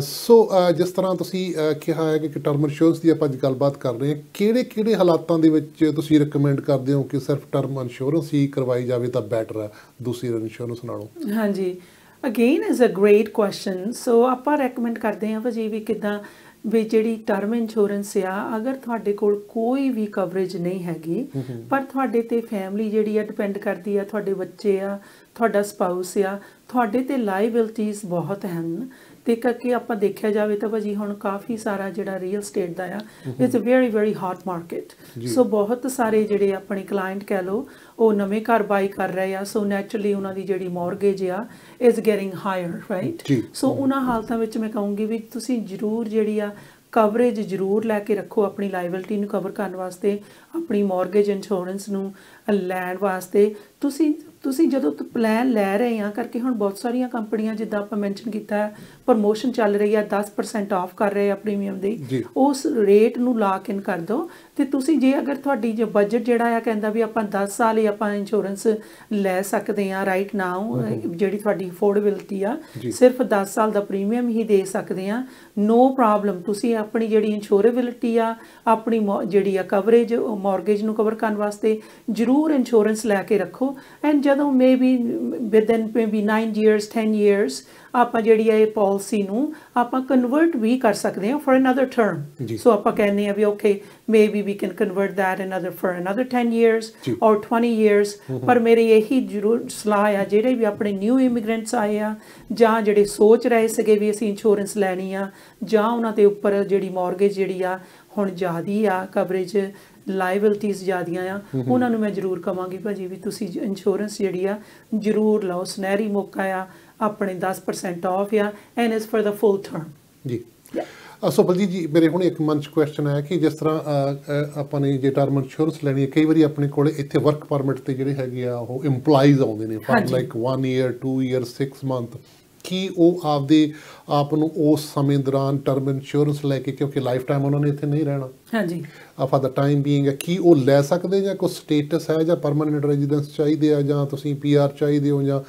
ਸੋ ਜਿਸ ਤਰ੍ਹਾਂ ਤੁਸੀਂ ਕਿਹਾ ਹੈ ਕਿ ਟਰਮ ਇੰਸ਼ੋਰੈਂਸ ਦੀ ਆਪਾਂ ਅੱਜ ਗੱਲਬਾਤ ਕਰ ਰਹੇ ਹਾਂ, ਕਿਹੜੇ ਹਾਲਾਤਾਂ ਦੇ ਵਿੱਚ ਤੁਸੀਂ ਰਿਕਮੈਂਡ ਕਰਦੇ ਹੋ ਕਿ ਸਿਰਫ ਟਰਮ ਇੰਸ਼ੋਰੈਂਸ ਹੀ ਕਰਵਾਈ ਜਾਵੇ ਤਾਂ ਬੈਟਰ ਹੈ ਦੂਸਰੀ ਇੰਸ਼ੋਰੈਂਸ ਨਾਲੋਂ? ਹਾਂਜੀ, again is a great question. So ਆਪਾਂ ਰეკਮੈਂਡ ਕਰਦੇ ਹਾਂ ਭਾਜੀ ਵੀ ਕਿੱਦਾਂ ਵੀ ਜਿਹੜੀ ਟਰਮ ਇੰਸ਼ੋਰੈਂਸ ਆ, ਅਗਰ ਤੁਹਾਡੇ ਕੋਲ ਕੋਈ ਵੀ ਕਵਰੇਜ ਨਹੀਂ ਹੈਗੀ ਪਰ ਤੁਹਾਡੇ ਤੇ ਫੈਮਿਲੀ ਜਿਹੜੀ ਆ ਡਿਪੈਂਡ ਕਰਦੀ ਆ, ਤੁਹਾਡੇ ਬੱਚੇ ਆ, ਤੁਹਾਡਾ ਸਪਾਊਸ ਆ, ਤੁਹਾਡੇ ਤੇ ਲਾਇਬਿਲਟੀਜ਼ ਬਹੁਤ ਹਨ, ਤੇ ਕਰਕੇ ਆਪਾਂ ਦੇਖਿਆ ਜਾਵੇ ਤਾਂ ਭਾਜੀ ਹੁਣ ਕਾਫੀ ਸਾਰਾ ਜਿਹੜਾ ਰੀਅਲ ਸਟੇਟ ਦਾ ਆ, it's a very hot market. So ਬਹੁਤ ਸਾਰੇ ਜਿਹੜੇ ਆਪਣੇ ਕਲਾਇੰਟ ਕਹਿ ਲਓ ਉਹ ਨਵੇਂ ਘਰ ਬਾਈ ਕਰ ਰਹੇ ਆ, ਸੋ ਨੈਚੁਰਲੀ ਉਹਨਾਂ ਦੀ ਜਿਹੜੀ ਮੌਰਗੇਜ ਆ ਇਜ਼ ਗੈਟਿੰਗ ਹਾਇਰ, ਰਾਈਟ? ਸੋ ਉਹਨਾਂ ਹਾਲਤਾਂ ਵਿੱਚ ਮੈਂ ਕਹੂੰਗੀ ਵੀ ਤੁਸੀਂ ਜ਼ਰੂਰ ਜਿਹੜੀ ਆ ਕਵਰੇਜ ਜ਼ਰੂਰ ਲੈ ਕੇ ਰੱਖੋ ਆਪਣੀ ਲਾਇਬਿਲਟੀ ਨੂੰ ਕਵਰ ਕਰਨ ਵਾਸਤੇ, ਆਪਣੀ ਮੌਰਗੇਜ ਇੰਸ਼ੋਰੈਂਸ ਨੂੰ ਲੈਣ ਵਾਸਤੇ। ਤੁਸੀਂ ਜਦੋਂ ਪਲਾਨ ਲੈ ਰਹੇ ਆ ਕਰਕੇ ਹੁਣ ਬਹੁਤ ਸਾਰੀਆਂ ਕੰਪਨੀਆਂ ਜਿੱਦਾਂ ਆਪਾਂ ਮੈਂਸ਼ਨ ਕੀਤਾ ਹੈ ਪ੍ਰਮੋਸ਼ਨ ਚੱਲ ਰਹੀ ਹੈ, 10% ਆਫ ਕਰ ਰਹੇ ਆ ਪ੍ਰੀਮੀਅਮ ਦੀ, ਉਸ ਰੇਟ ਨੂੰ ਲਾਕ ਇਨ ਕਰ ਦਿਓ। ਤੇ ਤੁਸੀਂ ਜੇ ਅਗਰ ਤੁਹਾਡੀ ਜੋ ਬਜਟ ਜਿਹੜਾ ਆ ਕਹਿੰਦਾ ਵੀ ਆਪਾਂ 10 ਸਾਲ ਹੀ ਆਪਾਂ ਇੰਸ਼ੋਰੈਂਸ ਲੈ ਸਕਦੇ ਆ ਰਾਈਟ ਨਾਓ, ਜਿਹੜੀ ਤੁਹਾਡੀ ਅਫੋਰਡੇਬਿਲਟੀ ਆ ਸਿਰਫ 10 ਸਾਲ ਦਾ ਪ੍ਰੀਮੀਅਮ ਹੀ ਦੇ ਸਕਦੇ ਆ, ਨੋ ਪ੍ਰੋਬਲਮ। ਤੁਸੀਂ ਆਪਣੀ ਜਿਹੜੀ ਇੰਸ਼ੋਰੇਬਿਲਟੀ ਆ, ਆਪਣੀ ਜਿਹੜੀ ਆ ਕਵਰੇਜ ਮੌਰਗੇਜ ਨੂੰ ਕਵਰ ਕਰਨ ਵਾਸਤੇ ਜ਼ਰੂਰ ਇੰਸ਼ੋਰੈਂਸ ਲੈ ਕੇ ਰੱਖੋ। ਐਂਡ ਜਦੋਂ maybe within maybe 9 years 10 years ਆਪਾਂ ਜਿਹੜੀ ਹੈ ਇਹ ਪਾਲਿਸੀ ਨੂੰ ਆਪਾਂ ਕਨਵਰਟ ਵੀ ਕਰ ਸਕਦੇ ਹਾਂ ਫॉर ਅਨਦਰ ਟਰਮ। ਸੋ ਆਪਾਂ ਕਹਿੰਦੇ ਆ ਵੀ okay maybe we can convert that for another 10 years ਔਰ 20 years। ਪਰ ਮੇਰੀ ਇਹੀ ਜ਼ਰੂਰ ਸਲਾਹ ਆ ਜਿਹੜੇ ਵੀ ਆਪਣੇ ਨਿਊ ਇਮੀਗ੍ਰੈਂਟਸ ਆਏ ਆ ਜਾਂ ਜਿਹੜੇ ਸੋਚ ਰਹੇ ਸੀਗੇ ਵੀ ਅਸੀਂ ਇੰਸ਼ੋਰੈਂਸ ਲੈਣੀ ਆ, ਜਾਂ ਉਹਨਾਂ ਦੇ ਉੱਪਰ ਜਿਹੜੀ ਮੌਰਗੇਜ ਜਿਹੜੀ ਆ ਹੁਣ ਜ਼ਿਆਦੀ ਆ, ਕਵਰੇਜ ਲਾਇਬਿਲਟੀਜ਼ ਜ਼ਿਆਦੀਆਂ ਆ, ਉਹਨਾਂ ਨੂੰ ਮੈਂ ਜ਼ਰੂਰ ਕਹਾਂਗੀ ਭਾਜੀ ਵੀ ਤੁਸੀਂ ਇੰਸ਼ੋਰੈਂਸ ਜਿਹੜੀ ਆ ਜ਼ਰੂਰ ਲਓ, ਸੁਨਹਿਰੀ ਮੌਕਾ ਆ, ਆਪਣੇ 10% ਆਫ ਆ, and is for the full term. ਜੀ ਸੋ ਬਲਜੀਤ ਜੀ, ਮੇਰੇ ਹੁਣ ਇੱਕ ਮਨ 'ਚ ਕੁਐਸਚਨ ਹੈ ਕਿ ਜਿਸ ਤਰ੍ਹਾਂ ਆਪਾਂ ਨੇ ਜੇ ਟਰਮ ਇੰਸ਼ੋਰੈਂਸ ਲੈਣੀ ਹੈ, ਕਈ ਵਾਰੀ ਆਪਣੇ ਕੋਲ ਇੱਥੇ ਵਰਕ ਪਰਮਿਟ ਤੇ ਜਿਹੜੇ ਹੈਗੇ ਆ ਉਹ ਇੰਪਲਾਈਜ਼ ਆਉਂਦੇ ਨੇ for like 1 year 2 year 6 month, ਕੀ ਉਹ ਆਪਦੇ ਆਪ ਨੂੰ ਉਸ ਸਮੇਂ ਦੌਰਾਨ ਟਰਮ ਇੰਸ਼ੋਰੈਂਸ ਲੈ ਕੇ, ਕਿਉਂਕਿ ਲਾਈਫ ਟਾਈਮ ਉਹਨਾਂ ਨੇ ਇੱਥੇ ਨਹੀਂ ਰਹਿਣਾ, ਹਾਂਜੀ ਫॉर द ਟਾਈਮ ਬੀਇੰਗ, ਕੀ ਉਹ ਲੈ ਸਕਦੇ ਜਾਂ ਕੋਈ ਸਟੇਟਸ ਹੈ ਜਾਂ ਪਰਮਾਨੈਂਟ ਰੈਜ਼ੀਡੈਂਸ ਚਾਹੀਦੇ ਆ ਜਾਂ ਤੁਸੀਂ PR ਚਾਹੀਦੇ ਹੋ ਜਾਂ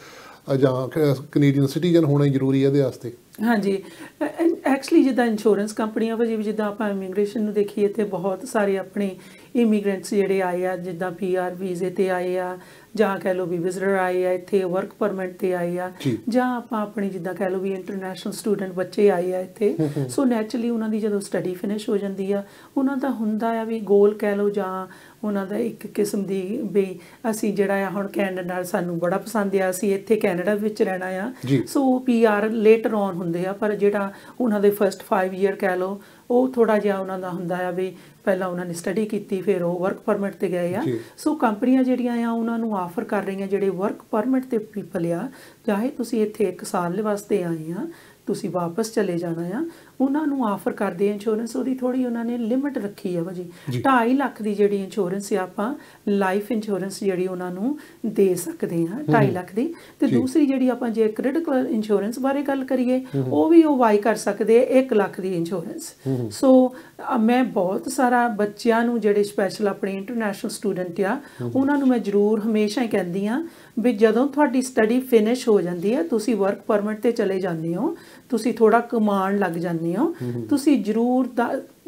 ਕੈਨੇਡੀਅਨ ਸਿਟੀਜ਼ਨ ਹੋਣਾ ਜ਼ਰੂਰੀ ਹੈ ਇਹਦੇ ਵਾਸਤੇ? ਹਾਂਜੀ, ਐਕਚੁਅਲੀ ਜਿੱਦਾਂ ਇੰਸ਼ੋਰੈਂਸ ਕੰਪਨੀਆਂ ਭਾਜੀ ਜਿੱਦਾਂ ਆਪਾਂ ਇਮੀਗ੍ਰੇਸ਼ਨ ਨੂੰ ਦੇਖੀਏ ਤੇ ਬਹੁਤ ਸਾਰੇ ਆਪਣੇ ਇਮੀਗ੍ਰੈਂਟਸ ਜਿਹੜੇ ਆਏ ਆ, ਜਿੱਦਾਂ PR ਵੀਜ਼ੇ ਤੇ ਆਏ ਆ, ਜਾਂ ਕਹਿ ਲਓ ਵੀ ਵਿਜ਼ਟਰ ਆਏ ਆ ਇੱਥੇ, ਵਰਕ ਪਰਮਿਟ ਤੇ ਆਏ ਆ, ਜਾਂ ਆਪਾਂ ਆਪਣੀ ਜਿੱਦਾਂ ਕਹਿ ਲਓ ਵੀ ਇੰਟਰਨੈਸ਼ਨਲ ਸਟੂਡੈਂਟ ਬੱਚੇ ਆਏ ਆ ਇੱਥੇ। ਸੋ ਨੈਚੁਰਲੀ ਉਹਨਾਂ ਦੀ ਜਦੋਂ ਸਟੱਡੀ ਫਿਨਿਸ਼ ਹੋ ਜਾਂਦੀ ਆ, ਉਹਨਾਂ ਦਾ ਹੁੰਦਾ ਆ ਵੀ ਗੋਲ ਕਹਿ ਲਓ ਜਾਂ ਉਹਨਾਂ ਦਾ ਇੱਕ ਕਿਸਮ ਦੀ ਵੀ ਅਸੀਂ ਜਿਹੜਾ ਆ ਹੁਣ ਕੈਨੇਡਾ ਨਾਲ ਸਾਨੂੰ ਬੜਾ ਪਸੰਦ ਆ, ਅਸੀਂ ਇੱਥੇ ਕੈਨੇਡਾ ਵਿੱਚ ਰਹਿਣਾ ਆ, ਸੋ PR ਲੇਟਰ ਔਨ ਹੁੰਦੇ ਆ। ਪਰ ਜਿਹੜਾ ਉਹਨਾਂ ਦੇ ਫਸਟ 5 year ਕਹਿ ਲਓ ਉਹ ਥੋੜ੍ਹਾ ਜਿਹਾ ਉਹਨਾਂ ਦਾ ਹੁੰਦਾ ਆ ਵੀ ਪਹਿਲਾਂ ਉਹਨਾਂ ਨੇ ਸਟੱਡੀ ਕੀਤੀ ਫਿਰ ਉਹ ਵਰਕ ਪਰਮਿਟ ਤੇ ਗਏ ਆ। ਸੋ ਕੰਪਨੀਆਂ ਜਿਹੜੀਆਂ ਆ ਉਹਨਾਂ ਨੂੰ ਆਫਰ ਕਰ ਰਹੀਆਂ ਜਿਹੜੇ ਵਰਕ ਪਰਮਿਟ ਤੇ ਪੀਪਲ ਆ, ਚਾਹੇ ਤੁਸੀਂ ਇੱਥੇ 1 ਸਾਲ ਵਾਸਤੇ ਆਏ ਆ, ਤੁਸੀਂ ਵਾਪਸ ਚਲੇ ਜਾਣਾ ਆ, ਉਹਨਾਂ ਨੂੰ ਆਫਰ ਕਰਦੇ ਇੰਸ਼ੋਰੈਂਸ। ਉਹਦੀ ਥੋੜ੍ਹੀ ਉਹਨਾਂ ਨੇ ਲਿਮਿਟ ਰੱਖੀ ਆ ਭਾਜੀ, 2.5 ਲੱਖ ਦੀ ਜਿਹੜੀ ਇੰਸ਼ੋਰੈਂਸ ਆ ਆਪਾਂ ਲਾਈਫ ਇੰਸ਼ੋਰੈਂਸ ਜਿਹੜੀ ਉਹਨਾਂ ਨੂੰ ਦੇ ਸਕਦੇ ਹਾਂ 2.5 ਲੱਖ ਦੀ। ਤੇ ਦੂਸਰੀ ਜਿਹੜੀ ਆਪਾਂ ਜੇ ਕ੍ਰਿਟੀਕਲ ਇੰਸ਼ੋਰੈਂਸ ਬਾਰੇ ਗੱਲ ਕਰੀਏ, ਉਹ ਵੀ ਉਹ ਬਾਈ ਕਰ ਸਕਦੇ 1 ਲੱਖ ਦੀ ਇੰਸ਼ੋਰੈਂਸ। ਸੋ ਮੈਂ ਬਹੁਤ ਸਾਰਾ ਬੱਚਿਆਂ ਨੂੰ ਜਿਹੜੇ ਸਪੈਸ਼ਲ ਆਪਣੇ ਇੰਟਰਨੈਸ਼ਨਲ ਸਟੂਡੈਂਟ ਆ ਉਹਨਾਂ ਨੂੰ ਮੈਂ ਜ਼ਰੂਰ ਹਮੇਸ਼ਾ ਹੀ ਕਹਿੰਦੀ ਹਾਂ ਵੀ ਜਦੋਂ ਤੁਹਾਡੀ ਸਟੱਡੀ ਫਿਨਿਸ਼ ਹੋ ਜਾਂਦੀ ਹੈ, ਤੁਸੀਂ ਵਰਕ ਪਰਮਿਟ ਤੇ ਚਲੇ ਜਾਂਦੇ ਹੋ, ਤੁਸੀਂ ਥੋੜਾ ਕਮਾਉਣ ਲੱਗ ਜਾਂਦੇ ਹੋ, ਤੁਸੀਂ ਜ਼ਰੂਰ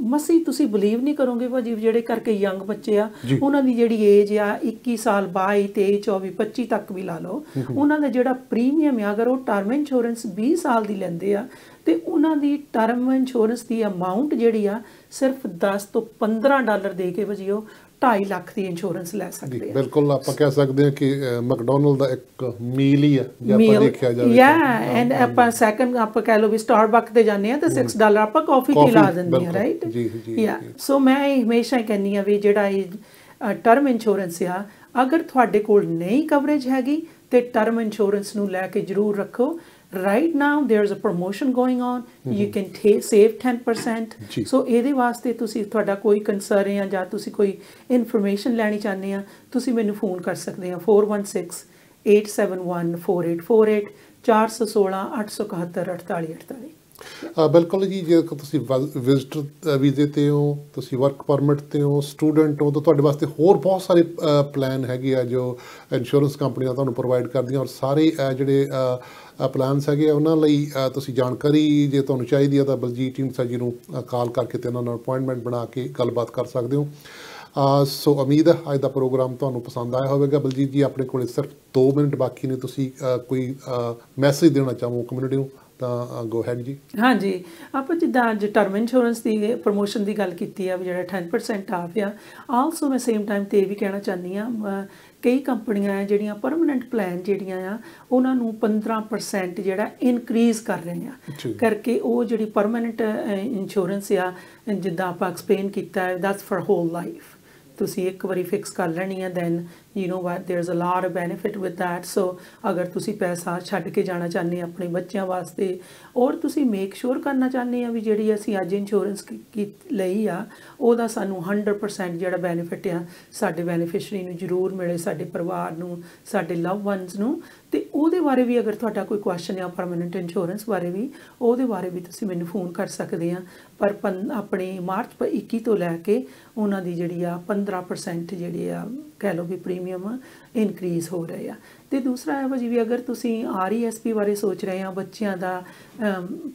ਮਸੀ ਤੁਸੀਂ ਬਲੀਵ ਨਹੀਂ ਕਰੋਗੇ ਭਾਜੀ ਜਿਹੜੇ ਕਰਕੇ ਯੰਗ ਬੱਚੇ ਆ ਉਹਨਾਂ ਦੀ ਜਿਹੜੀ ਏਜ ਆ 21 ਸਾਲ 22 23 24 25 ਤੱਕ ਵੀ ਲਾ ਲਓ, ਉਹਨਾਂ ਦਾ ਜਿਹੜਾ ਪ੍ਰੀਮੀਅਮ ਆ ਅਗਰ ਉਹ ਟਰਮ ਇੰਸ਼ੋਰੈਂਸ 20 ਸਾਲ ਦੀ ਲੈਂਦੇ ਆ ਤੇ ਉਹਨਾਂ ਦੀ ਟਰਮ ਇੰਸ਼ੋਰੈਂਸ ਦੀ ਅਮਾਊਂਟ ਜਿਹੜੀ ਆ ਸਿਰਫ 10 ਤੋਂ $15 ਦੇ ਕੇ ਭਾਜੀ ਉਹ 2.5 ਲੱਖ ਦੀ ਇੰਸ਼ੋਰੈਂਸ ਲੈ ਸਕਦੇ ਆ। ਬਿਲਕੁਲ ਆਪਾਂ ਕਹਿ ਸਕਦੇ ਹਾਂ ਕਿ ਮੈਕਡੋਨਲਡ ਦਾ ਇੱਕ ਮੀਲ ਹੀ ਆ ਜੇ ਆਪਾਂ ਦੇਖਿਆ ਜਾਵੇ। ਐਂਡ ਆਪਾਂ ਸੈਕੰਡ ਆਪਾਂ ਕਹਿ ਲਓ ਵੀ ਸਟਾਰਬਕ ਤੇ ਜਾਂਦੇ ਆ ਤੇ $6 ਆਪਾਂ ਕਾਫੀ ਤੇ ਲਾ ਦਿੰਦੇ ਆ, ਰਾਈਟ? ਸੋ ਮੈਂ ਹਮੇਸ਼ਾ ਕਹਿੰਦੀ ਆ ਵੀ ਜਿਹੜਾ ਇਹ ਟਰਮ ਇੰਸ਼ੋਰੈਂਸ ਆ ਅਗਰ ਤੁਹਾਡੇ ਕੋਲ ਨਹੀਂ ਕਵਰੇਜ ਹੈਗੀ ਤੇ ਟਰਮ ਇੰਸ਼ੋਰੈਂਸ ਨੂੰ ਲੈ ਕੇ ਜ਼ਰੂਰ ਰੱਖੋ। Right now there's a promotion going on, you can save 10%. So ਇਹਦੇ ਵਾਸਤੇ ਤੁਸੀਂ ਤੁਹਾਡਾ ਕੋਈ ਕੰਸਰਨ ਹੈ ਜਾਂ ਤੁਸੀਂ ਕੋਈ ਇਨਫੋਰਮੇਸ਼ਨ ਲੈਣੀ ਚਾਹੁੰਦੇ ਆ, ਤੁਸੀਂ ਮੈਨੂੰ ਫੋਨ ਕਰ ਸਕਦੇ ਆ 416-871-4848 416-871-4848। ਬਿਲਕੁਲ ਜੀ, ਜੇ ਤੁਸੀਂ ਵਿਜ਼ਿਟਰ ਵੀਜ਼ੇ 'ਤੇ ਹੋ, ਤੁਸੀਂ ਵਰਕ ਪਰਮਿਟ 'ਤੇ ਹੋ, ਸਟੂਡੈਂਟ ਹੋ, ਤਾਂ ਤੁਹਾਡੇ ਵਾਸਤੇ ਹੋਰ ਬਹੁਤ ਸਾਰੇ ਪਲਾਨ ਹੈਗੇ ਆ ਜੋ ਇੰਸ਼ੋਰੈਂਸ ਕੰਪਨੀਆਂ ਤੁਹਾਨੂੰ ਪ੍ਰੋਵਾਈਡ ਕਰਦੀਆਂ। ਔਰ ਸਾਰੇ ਜਿਹੜੇ ਪਲਾਨਸ ਹੈਗੇ ਆ ਉਹਨਾਂ ਲਈ ਤੁਸੀਂ ਜਾਣਕਾਰੀ ਜੇ ਤੁਹਾਨੂੰ ਚਾਹੀਦੀ ਆ ਤਾਂ ਬਲਜੀਤ ਢੀਂਡਸਾ ਜੀ ਨੂੰ ਕਾਲ ਕਰਕੇ ਤੇ ਉਹਨਾਂ ਨਾਲ ਅਪਾਇੰਟਮੈਂਟ ਬਣਾ ਕੇ ਗੱਲਬਾਤ ਕਰ ਸਕਦੇ ਹੋ। ਸੋ ਉਮੀਦ ਹੈ ਅੱਜ ਦਾ ਪ੍ਰੋਗਰਾਮ ਤੁਹਾਨੂੰ ਪਸੰਦ ਆਇਆ ਹੋਵੇਗਾ। ਬਲਜੀਤ ਜੀ, ਆਪਣੇ ਕੋਲ ਸਿਰਫ 2 ਮਿੰਟ ਬਾਕੀ ਨੇ, ਤੁਸੀਂ ਕੋਈ ਮੈਸੇਜ ਦੇਣਾ ਚਾਹੋ ਕਮਿਊਨਿਟੀ ਨੂੰ ਤਾਂ ਗੋ ਹੈਡ ਜੀ। ਹਾਂਜੀ, ਆਪਾਂ ਜਿੱਦਾਂ ਅੱਜ ਟਰਮ ਇੰਸ਼ੋਰੈਂਸ ਦੀ ਪ੍ਰਮੋਸ਼ਨ ਦੀ ਗੱਲ ਕੀਤੀ ਆ ਵੀ ਜਿਹੜਾ 10% ਆਫ ਆ, ਆਲਸੋ ਮੈਂ ਸੇਮ ਟਾਈਮ 'ਤੇ ਇਹ ਵੀ ਕਹਿਣਾ ਚਾਹੁੰਦੀ ਹਾਂ ਕਈ ਕੰਪਨੀਆਂ ਆ ਜਿਹੜੀਆਂ ਪਰਮਾਨੈਂਟ ਪਲਾਨ ਜਿਹੜੀਆਂ ਆ ਉਹਨਾਂ ਨੂੰ 15% ਜਿਹੜਾ ਇਨਕਰੀਜ਼ ਕਰ ਰਹੇ ਆ ਕਰਕੇ ਉਹ ਜਿਹੜੀ ਪਰਮਾਨੈਂਟ ਇੰਸ਼ੋਰੈਂਸ ਆ ਜਿੱਦਾਂ ਆਪਾਂ ਐਕਸਪਲੇਨ ਕੀਤਾ ਦੈਟਸ ਫॉर ਹੋਲ ਲਾਈਫ। ਤੁਸੀਂ ਇੱਕ ਵਾਰੀ ਫਿਕਸ ਕਰ ਲੈਣੀ ਆ then you know what there is a lot of benefit with that. So ਅਗਰ ਤੁਸੀਂ ਪੈਸਾ ਛੱਡ ਕੇ ਜਾਣਾ ਚਾਹੁੰਦੇ ਆਪਣੇ ਬੱਚਿਆਂ ਵਾਸਤੇ ਔਰ ਤੁਸੀਂ ਮੇਕ ਸ਼ੋਰ ਕਰਨਾ ਚਾਹੁੰਦੇ ਆ ਵੀ ਜਿਹੜੀ ਅਸੀਂ ਅੱਜ ਇੰਸ਼ੋਰੈਂਸ ਲਈ ਆ ਉਹਦਾ ਸਾਨੂੰ 100% ਜਿਹੜਾ ਬੈਨੀਫਿਟ ਆ ਸਾਡੇ ਬੈਨੀਫਿਸ਼ਰੀ ਨੂੰ ਜ਼ਰੂਰ ਮਿਲੇ, ਸਾਡੇ ਪਰਿਵਾਰ ਨੂੰ, ਸਾਡੇ ਲਵ ਵਨਸ ਨੂੰ, ਤੇ ਉਹਦੇ ਬਾਰੇ ਵੀ ਅਗਰ ਤੁਹਾਡਾ ਕੋਈ ਕੁਐਸਚਨ ਆ ਪਰਮਾਨੈਂਟ ਇੰਸ਼ੋਰੈਂਸ ਬਾਰੇ ਵੀ ਉਹਦੇ ਬਾਰੇ ਵੀ ਤੁਸੀਂ ਮੈਨੂੰ ਫੋਨ ਕਰ ਸਕਦੇ ਆ। ਪਰ ਆਪਣੇ ਮਾਰਚ 21 ਤੋਂ ਲੈ ਕੇ ਉਹਨਾਂ ਦੀ ਜਿਹੜੀ ਆ 15% ਜਿਹੜੀ ਆ ਕਹਿ ਲਓ ਵੀ ਪ੍ਰੀਮੀਅਮ ਇਨਕਰੀਜ਼ ਹੋ ਰਹੇ ਆ। ਤੇ ਦੂਸਰਾ ਹੈ ਭਾਜੀ ਵੀ ਅਗਰ ਤੁਸੀਂ RESP ਬਾਰੇ ਸੋਚ ਰਹੇ ਆ, ਬੱਚਿਆਂ ਦਾ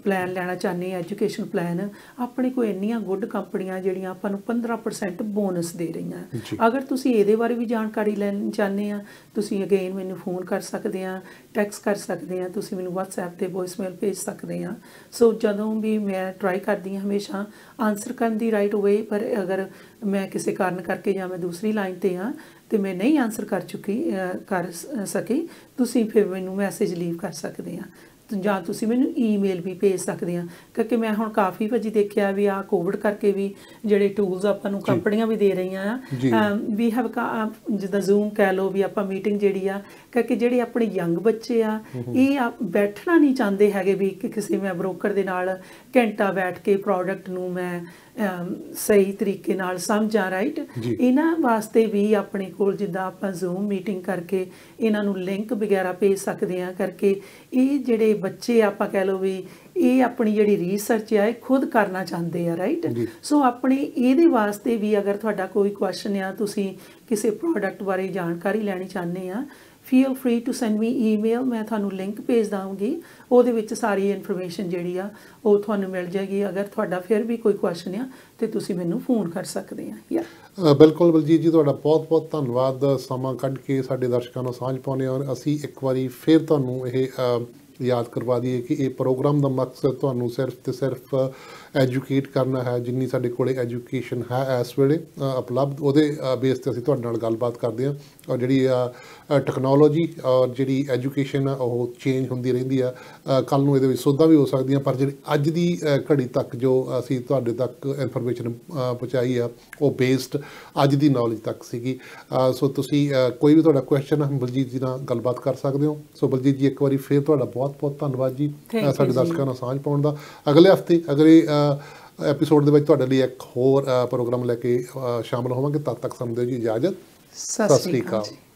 ਪਲਾਨ ਲੈਣਾ ਚਾਹੁੰਦੇ ਆ, ਐਜੂਕੇਸ਼ਨ ਪਲਾਨ, ਆਪਣੇ ਕੋਲ ਇੰਨੀਆਂ ਗੁੱਡ ਕੰਪਨੀਆਂ ਜਿਹੜੀਆਂ ਆਪਾਂ ਨੂੰ 15% ਬੋਨਸ ਦੇ ਰਹੀਆਂ। ਅਗਰ ਤੁਸੀਂ ਇਹਦੇ ਬਾਰੇ ਵੀ ਜਾਣਕਾਰੀ ਲੈਣੀ ਚਾਹੁੰਦੇ ਆ ਤੁਸੀਂ ਅਗੇਨ ਮੈਨੂੰ ਫੋਨ ਕਰ ਸਕਦੇ ਆ, ਟੈਕਸਟ ਕਰ ਸਕਦੇ ਆ, ਤੁਸੀਂ ਮੈਨੂੰ WhatsApp ਤੇ ਵੌਇਸਮੇਲ ਭੇਜ ਸਕਦੇ ਆ। ਸੋ ਜਦੋਂ ਵੀ ਮੈਂ ਟਰਾਈ ਕਰਦੀ ਹਾਂ ਹਮੇਸ਼ਾ ਆਨਸਰ ਕਰਨ ਦੀ ਰਾਈਟ ਵੇ, ਪਰ ਅਗਰ ਮੈਂ ਕਿਸੇ ਕਾਰਨ ਕਰਕੇ ਜਾਂ ਮੈਂ ਦੂਸਰੀ ਲਾਈਨ 'ਤੇ ਹਾਂ ਤੇ ਮੈਂ ਨਹੀਂ ਆਨਸਰ ਕਰ ਸਕੀ ਤੁਸੀਂ ਫਿਰ ਮੈਨੂੰ ਮੈਸੇਜ ਲੀਵ ਕਰ ਸਕਦੇ ਆ ਜਾਂ ਤੁਸੀਂ ਮੈਨੂੰ ਈਮੇਲ ਵੀ ਭੇਜ ਸਕਦੇ ਆ। ਕਿਉਂਕਿ ਮੈਂ ਹੁਣ ਕਾਫੀ ਭਾਜੀ ਦੇਖਿਆ ਵੀ ਆ ਕੋਵਿਡ ਕਰਕੇ ਵੀ ਜਿਹੜੇ ਟੂਲਸ ਆਪਾਂ ਨੂੰ ਕੰਪਨੀਆਂ ਵੀ ਦੇ ਰਹੀਆਂ ਆ ਵੀ ਹੈਵ ਜਿੱਦਾਂ ਜ਼ੂਮ ਕਹਿ ਲਓ ਵੀ ਆਪਾਂ ਮੀਟਿੰਗ ਜਿਹੜੀ ਆ ਕਿਉਂਕਿ ਜਿਹੜੇ ਆਪਣੇ ਯੰਗ ਬੱਚੇ ਆ ਇਹ ਬੈਠਣਾ ਨਹੀਂ ਚਾਹੁੰਦੇ ਹੈਗੇ ਵੀ ਕਿਸੇ ਮੈਂ ਬ੍ਰੋਕਰ ਦੇ ਨਾਲ ਘੰਟਾ ਬੈਠ ਕੇ ਪ੍ਰੋਡਕਟ ਨੂੰ ਮੈਂ ਸਹੀ ਤਰੀਕੇ ਨਾਲ ਸਮਝਾਂ। ਰਾਈਟ, ਇਹਨਾਂ ਵਾਸਤੇ ਵੀ ਆਪਣੇ ਕੋਲ ਜਿੱਦਾਂ ਆਪਾਂ ਜ਼ੂਮ ਮੀਟਿੰਗ ਕਰਕੇ ਇਹਨਾਂ ਨੂੰ ਲਿੰਕ ਵਗੈਰਾ ਭੇਜ ਸਕਦੇ ਆ ਕਰਕੇ ਇਹ ਜਿਹੜੇ ਬੱਚੇ ਆਪਾਂ ਕਹਿ ਲਓ ਵੀ ਇਹ ਆਪਣੀ ਜਿਹੜੀ ਰਿਸਰਚ ਆ ਇਹ ਖੁਦ ਕਰਨਾ ਚਾਹੁੰਦੇ ਆ। ਰਾਈਟ, ਸੋ ਆਪਣੇ ਇਹਦੇ ਵਾਸਤੇ ਵੀ ਅਗਰ ਤੁਹਾਡਾ ਕੋਈ ਕੁਐਸਚਨ ਆ ਤੁਸੀਂ ਕਿਸੇ ਪ੍ਰੋਡਕਟ ਬਾਰੇ ਜਾਣਕਾਰੀ ਲੈਣੀ ਚਾਹੁੰਦੇ ਆ feel free to send me email. ਮੈਂ ਤੁਹਾਨੂੰ ਲਿੰਕ ਭੇਜ ਦਾਂਗੀ, ਉਹਦੇ ਵਿੱਚ ਸਾਰੀ ਇਨਫੋਰਮੇਸ਼ਨ ਜਿਹੜੀ ਆ ਉਹ ਤੁਹਾਨੂੰ ਮਿਲ ਜਾਏਗੀ। ਅਗਰ ਤੁਹਾਡਾ ਫਿਰ ਵੀ ਕੋਈ ਕੁਐਸਚਨ ਆ ਤੇ ਤੁਸੀਂ ਮੈਨੂੰ ਫੋਨ ਕਰ ਸਕਦੇ ਆ। ਬਿਲਕੁਲ ਬਲਜੀਤ ਜੀ, ਤੁਹਾਡਾ ਬਹੁਤ ਬਹੁਤ ਧੰਨਵਾਦ ਸਮਾਂ ਕੱਢ ਕੇ ਸਾਡੇ ਦਰਸ਼ਕਾਂ ਨੂੰ ਸਾਂਝ ਪਾਉਂਦੇ ਹਾਂ। ਅਸੀਂ ਇੱਕ ਵਾਰੀ ਫਿਰ ਤੁਹਾਨੂੰ ਇਹ ਯਾਦ ਕਰਵਾ ਦਈਏ ਕਿ ਇਹ ਪ੍ਰੋਗਰਾਮ ਦਾ ਮਕਸਦ ਤੁਹਾਨੂੰ ਸਿਰਫ ਤੇ ਸਿਰਫ ਐਜੂਕੇਟ ਕਰਨਾ ਹੈ। ਜਿੰਨੀ ਸਾਡੇ ਕੋਲ ਐਜੂਕੇਸ਼ਨ ਹੈ ਇਸ ਵੇਲੇ ਉਪਲਬਧ ਉਹਦੇ ਬੇਸ 'ਤੇ ਅਸੀਂ ਤੁਹਾਡੇ ਨਾਲ ਗੱਲਬਾਤ ਕਰਦੇ ਹਾਂ। ਔਰ ਜਿਹੜੀ ਟੈਕਨੋਲੋਜੀ ਔਰ ਜਿਹੜੀ ਐਜੂਕੇਸ਼ਨ ਆ ਉਹ ਚੇਂਜ ਹੁੰਦੀ ਰਹਿੰਦੀ ਆ, ਕੱਲ੍ਹ ਨੂੰ ਇਹਦੇ ਵਿੱਚ ਸੋਧਾਂ ਵੀ ਹੋ ਸਕਦੀਆਂ, ਪਰ ਜਿਹੜੀ ਅੱਜ ਦੀ ਘੜੀ ਤੱਕ ਜੋ ਅਸੀਂ ਤੁਹਾਡੇ ਤੱਕ ਇਨਫੋਰਮੇਸ਼ਨ ਪਹੁੰਚਾਈ ਆ ਉਹ ਬੇਸਡ ਅੱਜ ਦੀ ਨੌਲੇਜ ਤੱਕ ਸੀਗੀ। ਸੋ ਤੁਸੀਂ ਕੋਈ ਵੀ ਤੁਹਾਡਾ ਕੁਐਸਚਨ ਬਲਜੀਤ ਜੀ ਨਾਲ ਗੱਲਬਾਤ ਕਰ ਸਕਦੇ ਹੋ। ਸੋ ਬਲਜੀਤ ਜੀ, ਇੱਕ ਵਾਰੀ ਫਿਰ ਤੁਹਾਡਾ ਬਹੁਤ ਬਹੁਤ ਧੰਨਵਾਦ ਜੀ ਸਾਡੇ ਦਰਸ਼ਕਾਂ ਨਾਲ ਸਾਂਝ ਪਾਉਣ ਦਾ। ਅਗਲੇ ਹਫ਼ਤੇ ਅਗਲੇ ਐਪੀਸੋਡ ਦੇ ਵਿੱਚ ਤੁਹਾਡੇ ਲਈ ਇੱਕ ਹੋਰ ਪ੍ਰੋਗਰਾਮ ਲੈ ਕੇ ਸ਼ਾਮਲ ਹੋਵਾਂਗੇ। ਤਦ ਤੱਕ ਸਾਨੂੰ ਦਿਓ ਜੀ ਇਜਾਜ਼ਤ। ਸਤਿ ਸ਼੍ਰੀ ਅਕਾਲ।